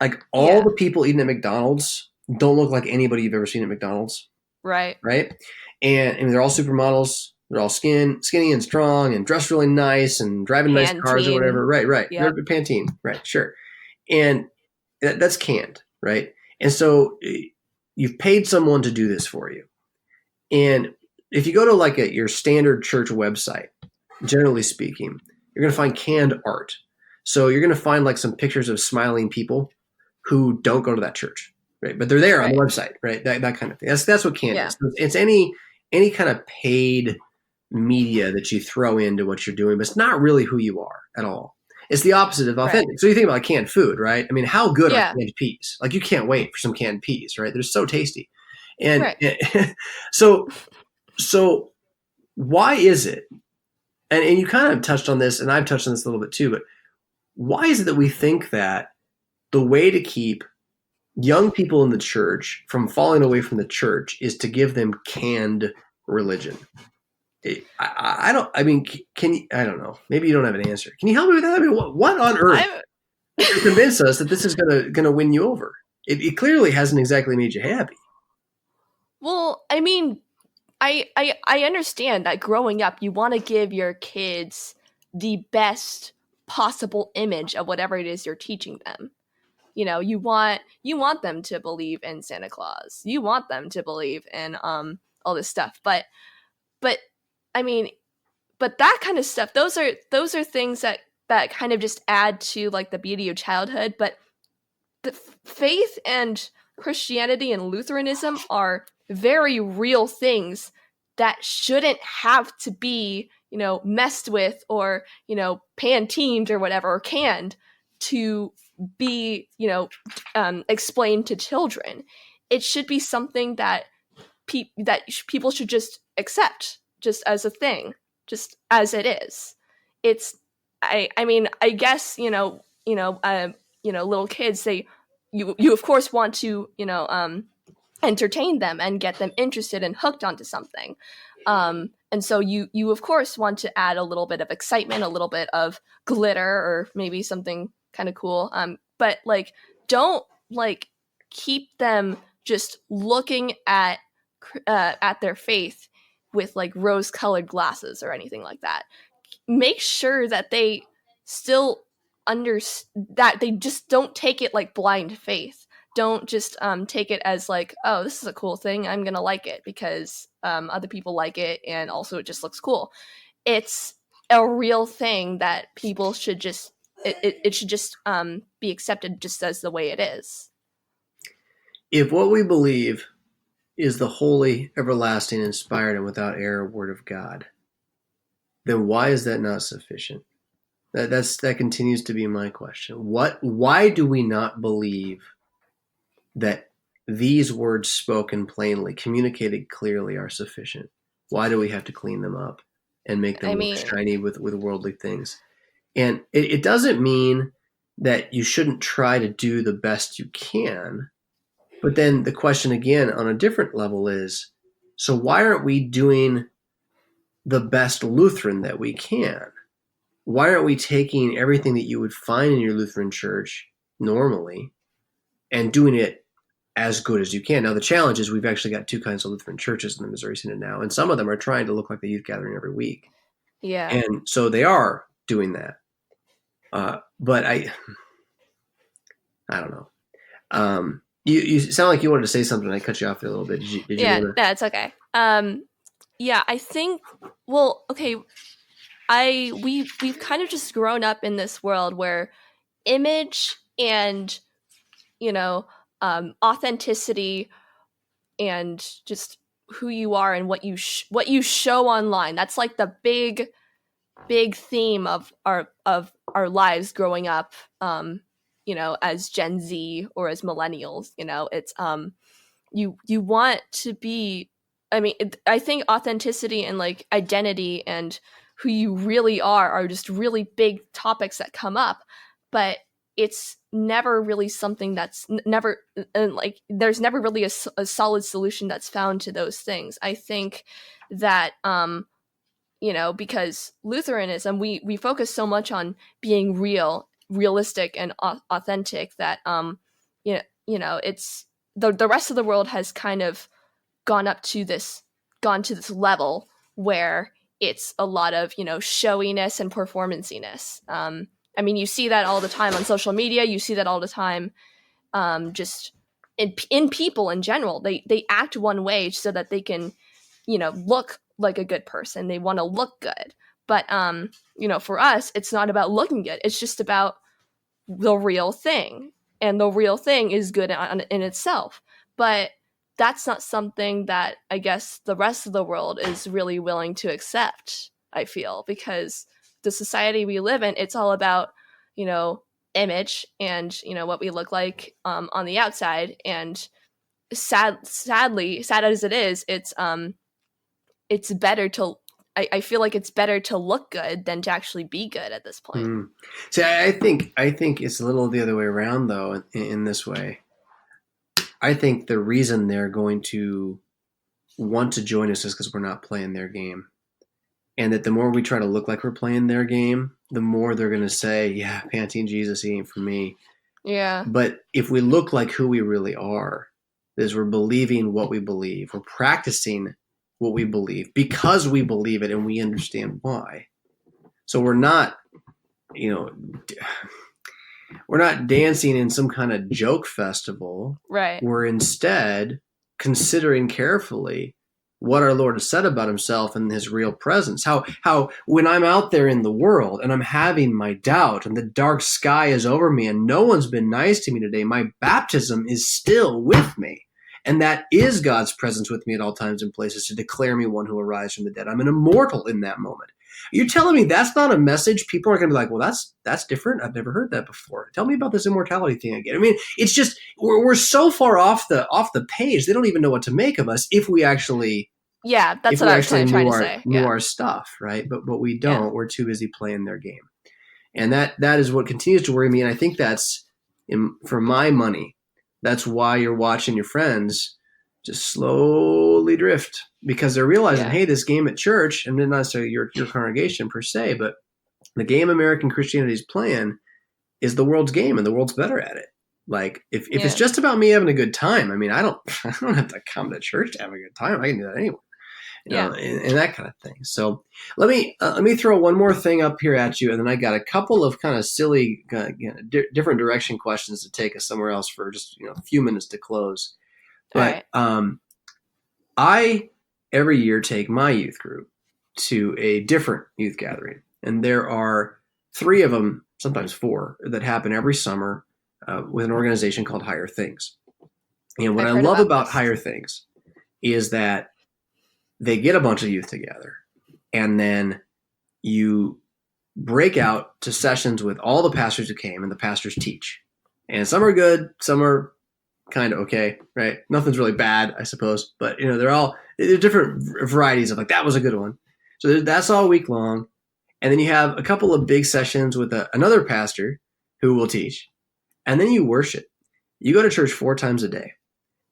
like all Yeah. the people eating at McDonald's don't look like anybody you've ever seen at McDonald's, Right. right? And they're all supermodels. They're all skinny and strong and dressed really nice and driving nice cars or Pantene. whatever. Right, right. They're Yep. Pantene. Right, sure. And that's canned, right? And so you've paid someone to do this for you. And if you go to like your standard church website, generally speaking, you're going to find canned art. So you're going to find like some pictures of smiling people who don't go to that church, right? But they're there on the Right. website, right? That kind of thing. That's what canned Yeah. is. It's any kind of paid media that you throw into what you're doing, but it's not really who you are at all. It's the opposite of Right. authentic. So you think about like canned food, right? I mean, how good are Yeah. canned peas? Like you can't wait for some canned peas, right? They're so tasty. And Right. so so why is it? And you kind of touched on this, and I've touched on this a little bit too, but why is it that we think that the way to keep young people in the church from falling away from the church is to give them canned religion? I don't. I mean, can you? I don't know. Maybe you don't have an answer. Can you help me with that? I mean, what on earth I'm to convince us that this is gonna win you over? It clearly hasn't exactly made you happy. well, I mean, I understand that growing up you want to give your kids the best possible image of whatever it is you're teaching them. You want them to believe in Santa Claus. You want them to believe in all this stuff. But I mean, but that kind of stuff, those are things that kind of just add to like the beauty of childhood. But the faith and Christianity and Lutheranism are very real things that shouldn't have to be, messed with or, pantined or whatever, or canned to be, explained to children. It should be something that people should just accept, just as a thing, just as it is. It's, I mean, I guess little kids, you of course want to entertain them and get them interested and hooked onto something. And so you of course want to add a little bit of excitement, a little bit of glitter, or maybe something kind of cool. But like, don't like keep them just looking at their faith with like rose-colored glasses or anything like that. Make sure that they still under that they just don't take it like blind faith. Don't just take it as like, oh, this is a cool thing, I'm gonna like it because other people like it, and also it just looks cool. It's a real thing that people should just it should just be accepted just as the way it is. If what we believe is the holy, everlasting, inspired, and without error word of God, then why is that not sufficient? That continues to be my question. Why do we not believe that these words spoken plainly, communicated clearly, are sufficient? Why do we have to clean them up and make I them look mean, shiny with worldly things? And it doesn't mean that you shouldn't try to do the best you can. But then the question again on a different level is, so why aren't we doing the best Lutheran that we can? Why aren't we taking everything that you would find in your Lutheran church normally and doing it as good as you can? Now, the challenge is we've actually got two kinds of Lutheran churches in the Missouri Synod now, and some of them are trying to look like the youth gathering every week. yeah. And so they are doing that. But I don't know. You sound like you wanted to say something. I cut you off there a little bit. Did you Yeah, want to? that's okay. Yeah, I think. Well, okay. We've kind of just grown up in this world where image and authenticity and just who you are and what you show online. That's like the big theme of our lives growing up, as Gen Z or as millennials. It's you want to be. I mean, I think authenticity and like identity and who you really are just really big topics that come up, but it's never really something that's never, and like there's never really a solid solution that's found to those things. I think that because Lutheranism, we focus so much on being realistic and authentic that it's the rest of the world has kind of gone to this level where it's a lot of showiness and performanciness. I mean, you see that all the time on social media. You see that all the time, just in people in general. They act one way so that they can look like a good person. They want to look good. But for us, it's not about looking good. It's just about the real thing. And the real thing is good in itself. But that's not something that I guess the rest of the world is really willing to accept, I feel, because the society we live in, it's all about, image and, what we look like on the outside. And sad as it is, it's better to, I feel like it's better to look good than to actually be good at this point. Mm. See, I think it's a little the other way around, though, in this way. I think the reason they're going to want to join us is because we're not playing their game. And that the more we try to look like we're playing their game, the more they're going to say, yeah, Pantine Jesus, he ain't for me. Yeah. But if we look like who we really are, is we're believing what we believe. We're practicing what we believe because we believe it and we understand why. So we're not, we're not dancing in some kind of joke festival. Right. We're instead considering carefully what our Lord has said about himself and his real presence. How when I'm out there in the world and I'm having my doubt and the dark sky is over me and no one's been nice to me today, my baptism is still with me. And that is God's presence with me at all times and places to declare me one who arose from the dead. I'm an immortal in that moment. You're telling me that's not a message? People are going to be like, well, that's different. I've never heard that before. Tell me about this immortality thing again. I mean, it's just we're so far off the page. They don't even know what to make of us if we actually that's what I was trying to say. Knew our stuff, right? But we don't. Yeah. We're too busy playing their game, and that is what continues to worry me. And I think that's for my money. That's why you're watching your friends just slowly drift because they're realizing, hey, this game at church, and not necessarily your congregation per se, but the game American Christianity is playing is the world's game, and the world's better at it. Like if it's just about me having a good time, I mean, I don't have to come to church to have a good time. I can do that anyway, and that kind of thing. So let me throw one more thing up here at you, and then I got a couple of kind of silly, different direction questions to take us somewhere else for just a few minutes to close. But I every year take my youth group to a different youth gathering, and there are 3 of them, sometimes 4, that happen every summer with an organization called Higher Things. And what I love about Higher Things is that they get a bunch of youth together, and then you break out to sessions with all the pastors who came, and the pastors teach. And some are good, some are kind of okay, right? Nothing's really bad, I suppose, but they're different varieties of like, that was a good one. So that's all week long. And then you have a couple of big sessions with another pastor who will teach. And then you worship. You go to church 4 times a day.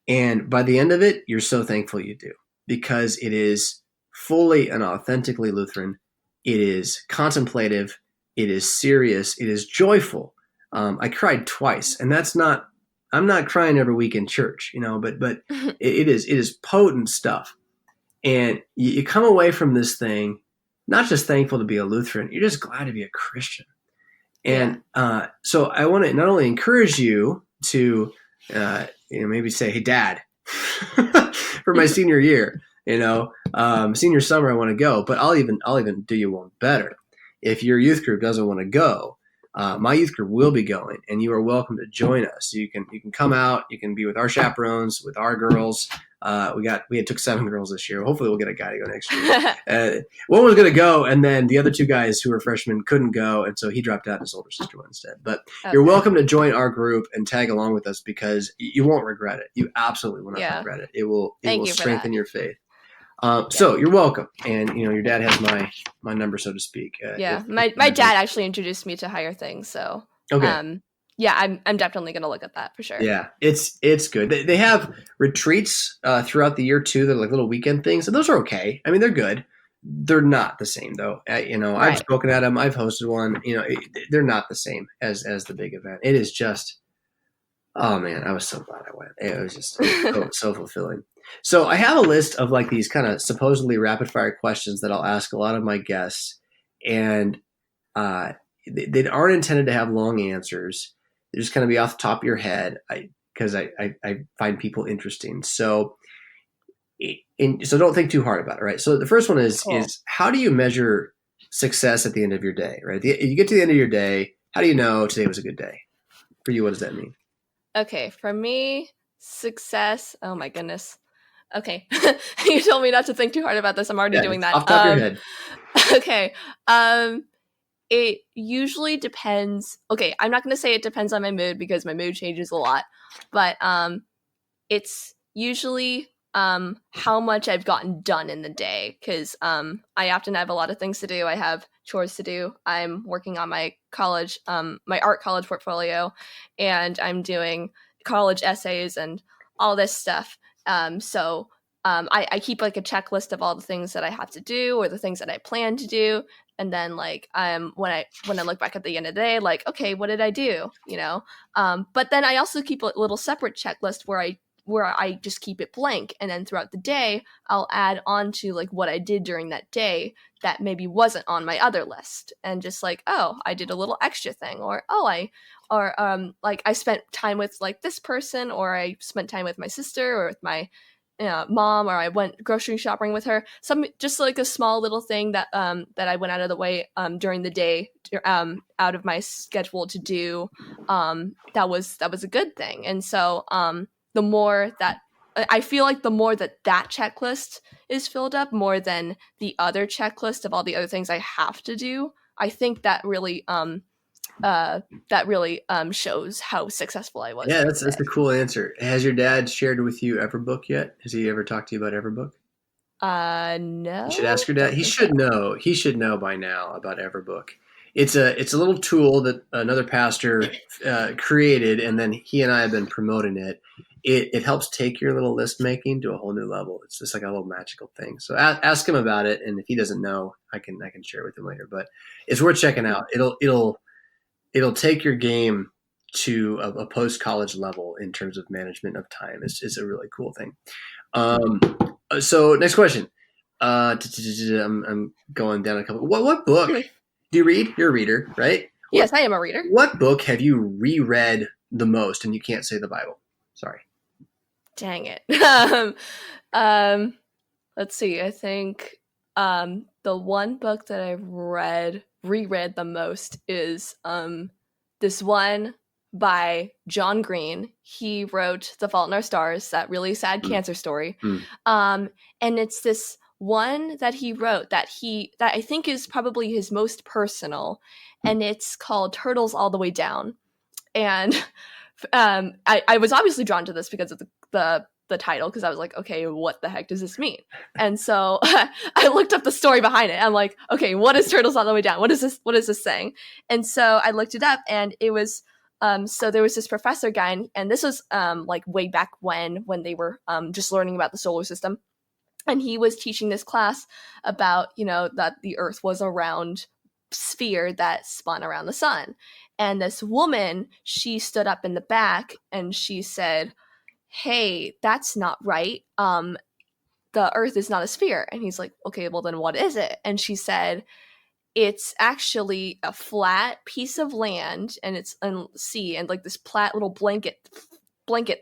And by the end of it, you're so thankful you do, because it is fully and authentically Lutheran. It is contemplative. It is serious. It is joyful. I cried twice, and I'm not crying every week in church, but it is potent stuff. And you come away from this thing, not just thankful to be a Lutheran, you're just glad to be a Christian. And so I want to not only encourage you to, maybe say, hey, Dad, for my senior year, senior summer, I want to go, but I'll even do you one better. If your youth group doesn't want to go, my youth group will be going, and you are welcome to join us. You can come out. You can be with our chaperones, with our girls. We took 7 girls this year. Hopefully, we'll get a guy to go next year. One was going to go, and then the other 2 guys who were freshmen couldn't go, and so he dropped out. And his older sister went instead. But you're welcome to join our group and tag along with us because you won't regret it. You absolutely will not regret it. It will strengthen your faith. So you're welcome, and your dad has my number, so to speak. My dad actually introduced me to higher things, so okay. I'm definitely going to look at that for sure. Yeah, it's good. They have retreats throughout the year too. They're like little weekend things, and those are okay. I mean, they're good. They're not the same though. I've spoken at them. I've hosted one. They're not the same as the big event. It is just, oh man, I was so glad I went. It was just so fulfilling. So I have a list of like these kind of supposedly rapid fire questions that I'll ask a lot of my guests, and they aren't intended to have long answers. They're just kind of be off the top of your head because I find people interesting. So don't think too hard about it, right? So the first one is how do you measure success at the end of your day, right? You get to the end of your day, how do you know today was a good day? For you, what does that mean? Okay, for me, success, oh my goodness. Okay, you told me not to think too hard about this. I'm already doing that. Off the top of your head. Okay, it usually depends. Okay, I'm not going to say it depends on my mood because my mood changes a lot, but it's usually how much I've gotten done in the day because I often have a lot of things to do. I have chores to do. I'm working on my college, my art college portfolio, and I'm doing college essays and all this stuff. So I keep like a checklist of all the things that I have to do or the things that I plan to do. And then like when I look back at the end of the day, like, okay, what did I do? But then I also keep a little separate checklist where I just keep it blank. And then throughout the day, I'll add on to like what I did during that day that maybe wasn't on my other list. And just like, oh, I did a little extra thing, or like I spent time with like this person, or I spent time with my sister or with my mom, or I went grocery shopping with her. Some just like a small little thing that I went out of the way during the day, out of my schedule to do. That was a good thing. And so the more that I feel like the more that checklist is filled up more than the other checklist of all the other things I have to do, I think that really shows how successful I was. Yeah, that's a cool answer. Has your dad shared with you Everbook yet? Has he ever talked to you about Everbook? No. You should ask your dad. He should know. He should know by now about Everbook. It's a little tool that another pastor created, and then he and I have been promoting it. It helps take your little list making to a whole new level. It's just like a little magical thing. So ask him about it, and if he doesn't know, I can share with him later. But it's worth checking out. It'll take your game to a post-college level in terms of management of time. It's a really cool thing. So next question. I'm going down a couple. What book do you read? You're a reader, right? Yes, I am a reader. What book have you reread the most? And you can't say the Bible. Sorry. Dang it. Let's see. I think the one book that I've reread the most is this one by John Green. He wrote The Fault in Our Stars, that really sad cancer story. And it's this one that he wrote that I think is probably his most personal, and it's called Turtles All the Way Down. And I was obviously drawn to this because of the title, because I was like, okay, what the heck does this mean? And so I looked up the story behind it. I'm like, okay, what is Turtles All the Way Down? What is this saying? And so I looked it up, and it was so there was this professor guy, and this was like way back when they were just learning about the solar system, and he was teaching this class about that the Earth was a round sphere that spun around the sun. And this woman, she stood up in the back and she said, hey, that's not right. The Earth is not a sphere. And he's like, okay, well then what is it? And she said, it's actually a flat piece of land, and it's sea, and like this flat little blanket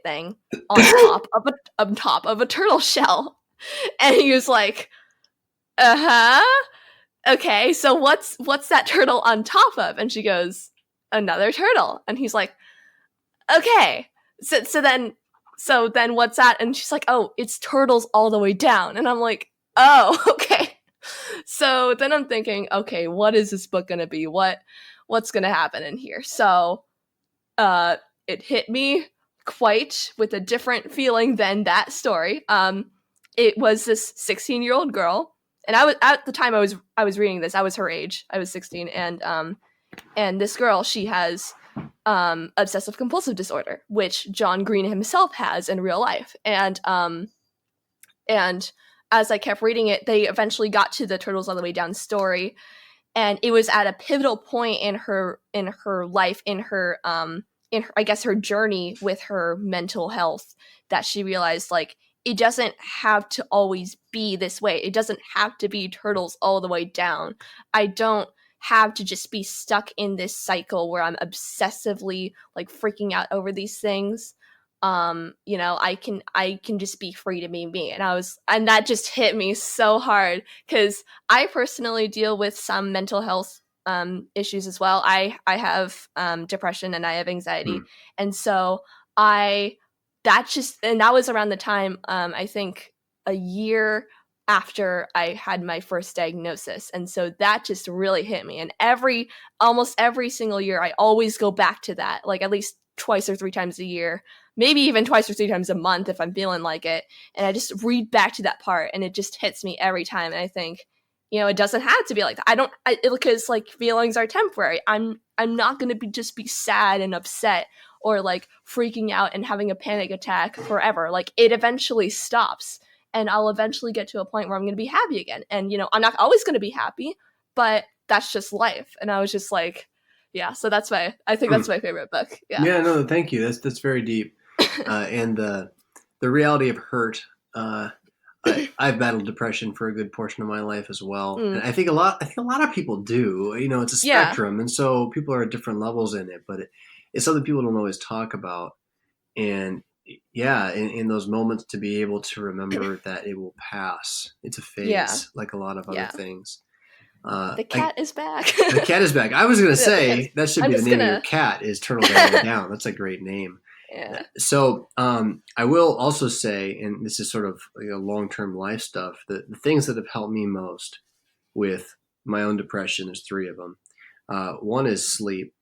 thing on top of a turtle shell. And he was like, okay, so what's that turtle on top of? And she goes, another turtle. And he's like, okay. So then So then what's that? And she's like, oh, it's turtles all the way down. And I'm like, oh, okay. So then I'm thinking, okay, what is this book gonna be? What's gonna happen in here? So it hit me quite with a different feeling than that story. It was this 16-year-old girl, and I was at the time I was reading this. I was her age. I was 16, and this girl, she has obsessive compulsive disorder, which John Green himself has in real life, and as I kept reading it, they eventually got to the Turtles All the Way Down story, and it was at a pivotal point in her life, in her I guess her journey with her mental health, that she realized, like, it doesn't have to always be this way. It doesn't have to be turtles all the way down. I don't have to just be stuck in this cycle where I'm obsessively like freaking out over these things. I can just be free to be me. And that just hit me so hard, because I personally deal with some mental health issues as well. I have depression and I have anxiety. And so that was around the time, I think a year after I had my first diagnosis. And so that just really hit me. And almost every single year, I always go back to that, like at least twice or three times a year, maybe even twice or three times a month if I'm feeling like it. And I just read back to that part, and it just hits me every time. And I think, it doesn't have to be like that. Because like feelings are temporary. I'm not going to just be sad and upset or like freaking out and having a panic attack forever. Like, it eventually stops, and I'll eventually get to a point where I'm going to be happy again. And, I'm not always going to be happy, but that's just life. And I was just like, yeah, so I think that's my favorite book. Yeah. Yeah, no, thank you. That's very deep. And the reality of hurt. I've battled depression for a good portion of my life as well, and I think a lot of people do. It's a spectrum, and so people are at different levels in it. But it's something people don't always talk about. And yeah, in those moments, to be able to remember that it will pass. It's a phase, like a lot of other things. The cat is back. The cat is back. I was going to say that should be the name of your cat, is Turtle Down. That's a great name. Yeah. So I will also say, and this is sort of like a long-term life stuff, the things that have helped me most with my own depression, there's three of them. One is sleep,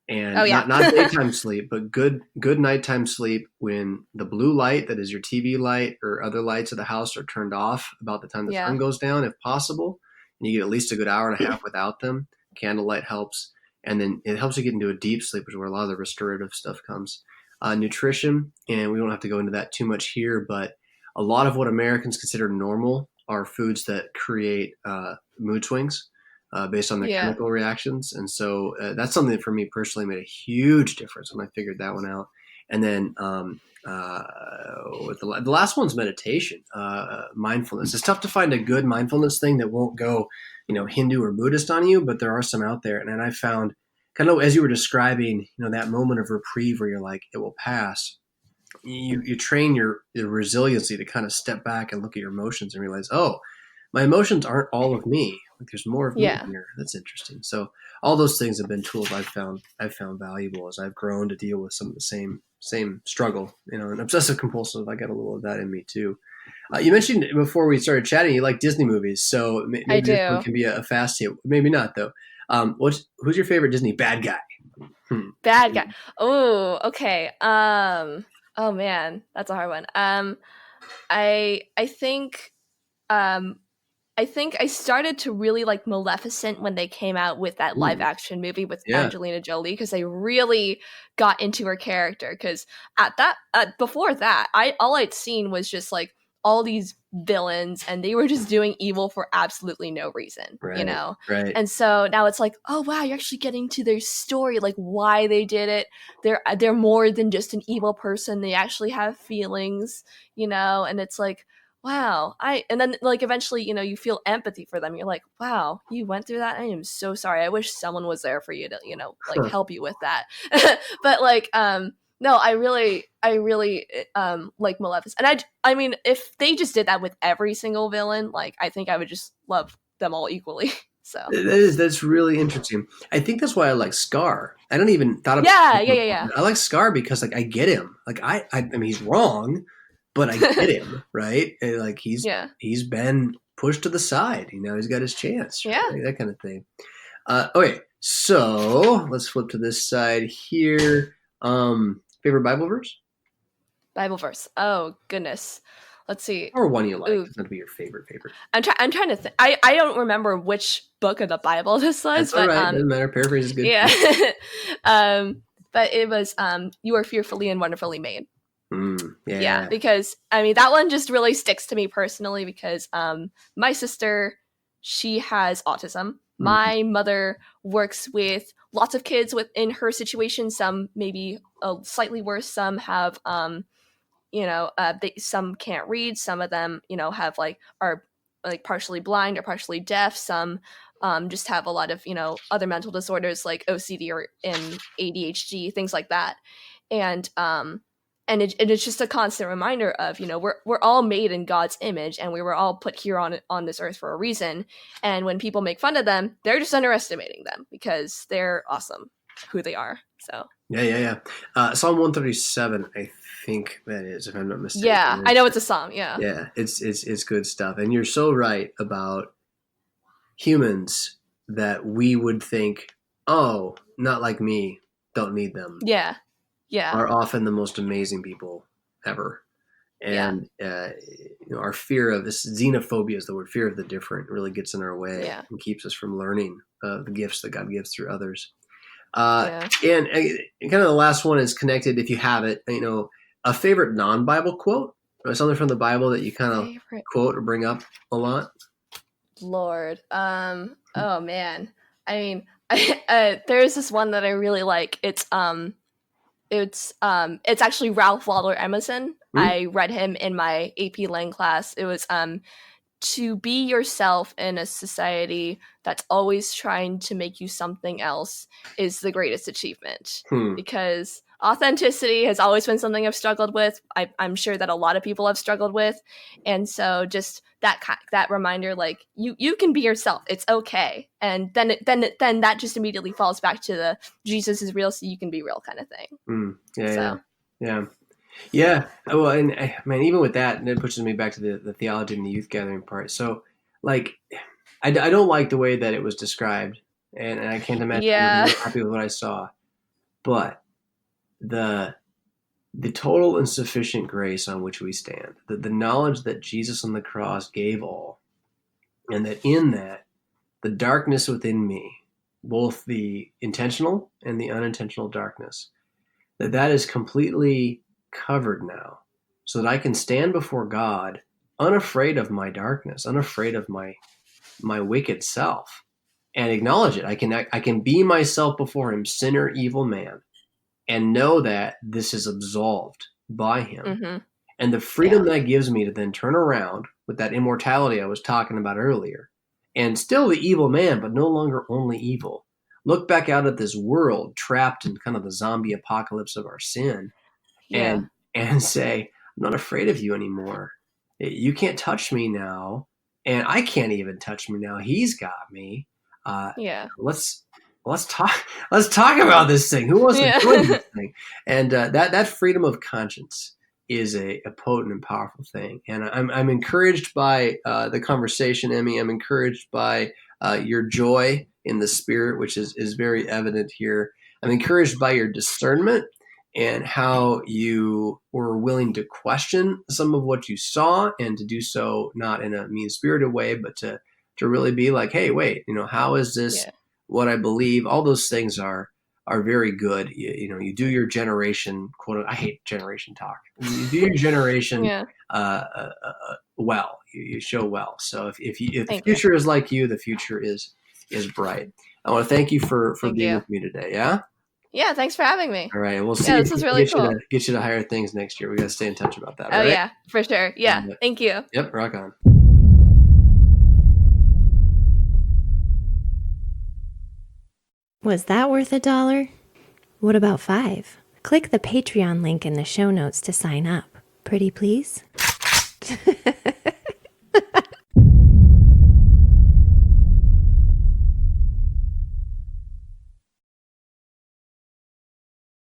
and not daytime sleep, but good nighttime sleep when the blue light, that is your TV light or other lights of the house, are turned off about the time the sun goes down, if possible. And you get at least a good hour and a half without them. Candlelight helps. And then it helps you get into a deep sleep, which is where a lot of the restorative stuff comes. Nutrition, and we don't have to go into that too much here, but a lot of what Americans consider normal are foods that create mood swings based on their chemical reactions. And so that's something that for me personally made a huge difference when I figured that one out. And then the last one's meditation, mindfulness. It's tough to find a good mindfulness thing that won't go, Hindu or Buddhist on you, but there are some out there. And I found, kind of as you were describing, that moment of reprieve where you're like, it will pass. You train your resiliency to kind of step back and look at your emotions and realize, oh, my emotions aren't all of me. Like, there's more of me in here. That's interesting. So all those things have been tools I've found valuable as I've grown to deal with some of the same struggle. And obsessive compulsive, I got a little of that in me too. You mentioned before we started chatting, you like Disney movies, so maybe I do. This one can be a fast hit. Maybe not though. Who's your favorite Disney bad guy? Bad guy. Oh, okay. Oh man, that's a hard one. I think I started to really like Maleficent when they came out with that live action movie with Angelina Jolie, because I really got into her character. Because before that, all I'd seen was just like all these villains, and they were just doing evil for absolutely no reason, Right. And so now it's like, oh wow, you're actually getting to their story, like why they did it. They're more than just an evil person. They actually have feelings, and it's like, wow. And then like eventually, you feel empathy for them. You're like, wow, you went through that. I am so sorry. I wish someone was there for you to, like help you with that. But like, no, I really like Maleficent. And I mean, if they just did that with every single villain, like I think I would just love them all equally. So That's really interesting. I think that's why I like Scar. I don't even thought of. yeah. I like Scar because like I get him. Like I mean he's wrong, but I get him, right? And, like Yeah. he's been pushed to the side. You know, he's got his chance, Yeah. right? That kind of thing. Okay, so let's flip to this side here. Favorite Bible verse Bible verse. Oh goodness. Let's see. or one you like? Ooh, Doesn't have to be your favorite. I'm trying to think. I don't remember which book of the Bible this was, That's all but right. Doesn't matter. Paraphrase is good. yeah. But it was you are fearfully and wonderfully made. Yeah, because I mean that one just really sticks to me personally because my sister, she has autism. My mother works with lots of kids within her situation. Some maybe slightly worse. Some have some can't read. Some of them have are like partially blind or partially deaf. Some just have a lot of other mental disorders like OCD or and ADHD, things like that. And it's just a constant reminder of we're all made in God's image, and we were all put here on this earth for a reason. And when people make fun of them, they're just underestimating them because they're awesome who they are. So yeah. Psalm 137, I think that is, if I'm not mistaken. Yeah, I know it's a psalm. Yeah, it's good stuff, and you're so right about humans that we would think, oh, not like me, don't need them. Yeah. Are often the most amazing people ever. And our fear of this, xenophobia is the word, fear of the different, really gets in our way and keeps us from learning the gifts that God gives through others. And kind of the last one is connected, if you have it, a favorite non-Bible quote or something from the Bible that you kind of quote or bring up a lot. Lord, oh man, I mean, there's this one that I really like. It's actually Ralph Waldo Emerson. I read him in my AP Lang class. It was to be yourself in a society that's always trying to make you something else is the greatest achievement. Because authenticity has always been something I've struggled with. I'm sure that a lot of people have struggled with. And so just that reminder, like you can be yourself. It's okay. And then that just immediately falls back to the Jesus is real, so you can be real kind of thing. Yeah. Well, and man, even with that, and it pushes me back to the theology and the youth gathering part. So, like, I don't like the way that it was described, and I can't imagine being happy with what I saw. But the total and sufficient grace on which we stand, the knowledge that Jesus on the cross gave all, and that in that, the darkness within me, both the intentional and the unintentional darkness, that is completely covered now, so that I can stand before God unafraid of my darkness, unafraid of my wicked self, and acknowledge it. I can be myself before him, sinner, evil man, and know that this is absolved by him. And the freedom that gives me to then turn around with that immortality I was talking about earlier, and still the evil man, but no longer only evil. Look back out at this world trapped in kind of the zombie apocalypse of our sin, and say, I'm not afraid of you anymore. You can't touch me now, and I can't even touch me now. He's got me. Let's talk about this thing. Who wants to join this thing? And that freedom of conscience is a potent and powerful thing. And I'm encouraged by the conversation, Emmy. I'm encouraged by your joy in the spirit, which is very evident here. I'm encouraged by your discernment and how you were willing to question some of what you saw, and to do so not in a mean-spirited way, but to really be like, hey, wait, how is this what I believe? All those things are very good. You do your generation, quote, I hate generation talk. You do your generation well. You show well. So if the future is like you, the future is bright. I want to thank you for being with me today. Yeah. Yeah, thanks for having me. All right, we'll see. This is really cool. Get you to higher things next year. We got to stay in touch about that. Oh, right? Yeah, for sure. Yeah, thank you. Yep, rock on. Was that worth $1? What about $5? Click the Patreon link in the show notes to sign up. Pretty please?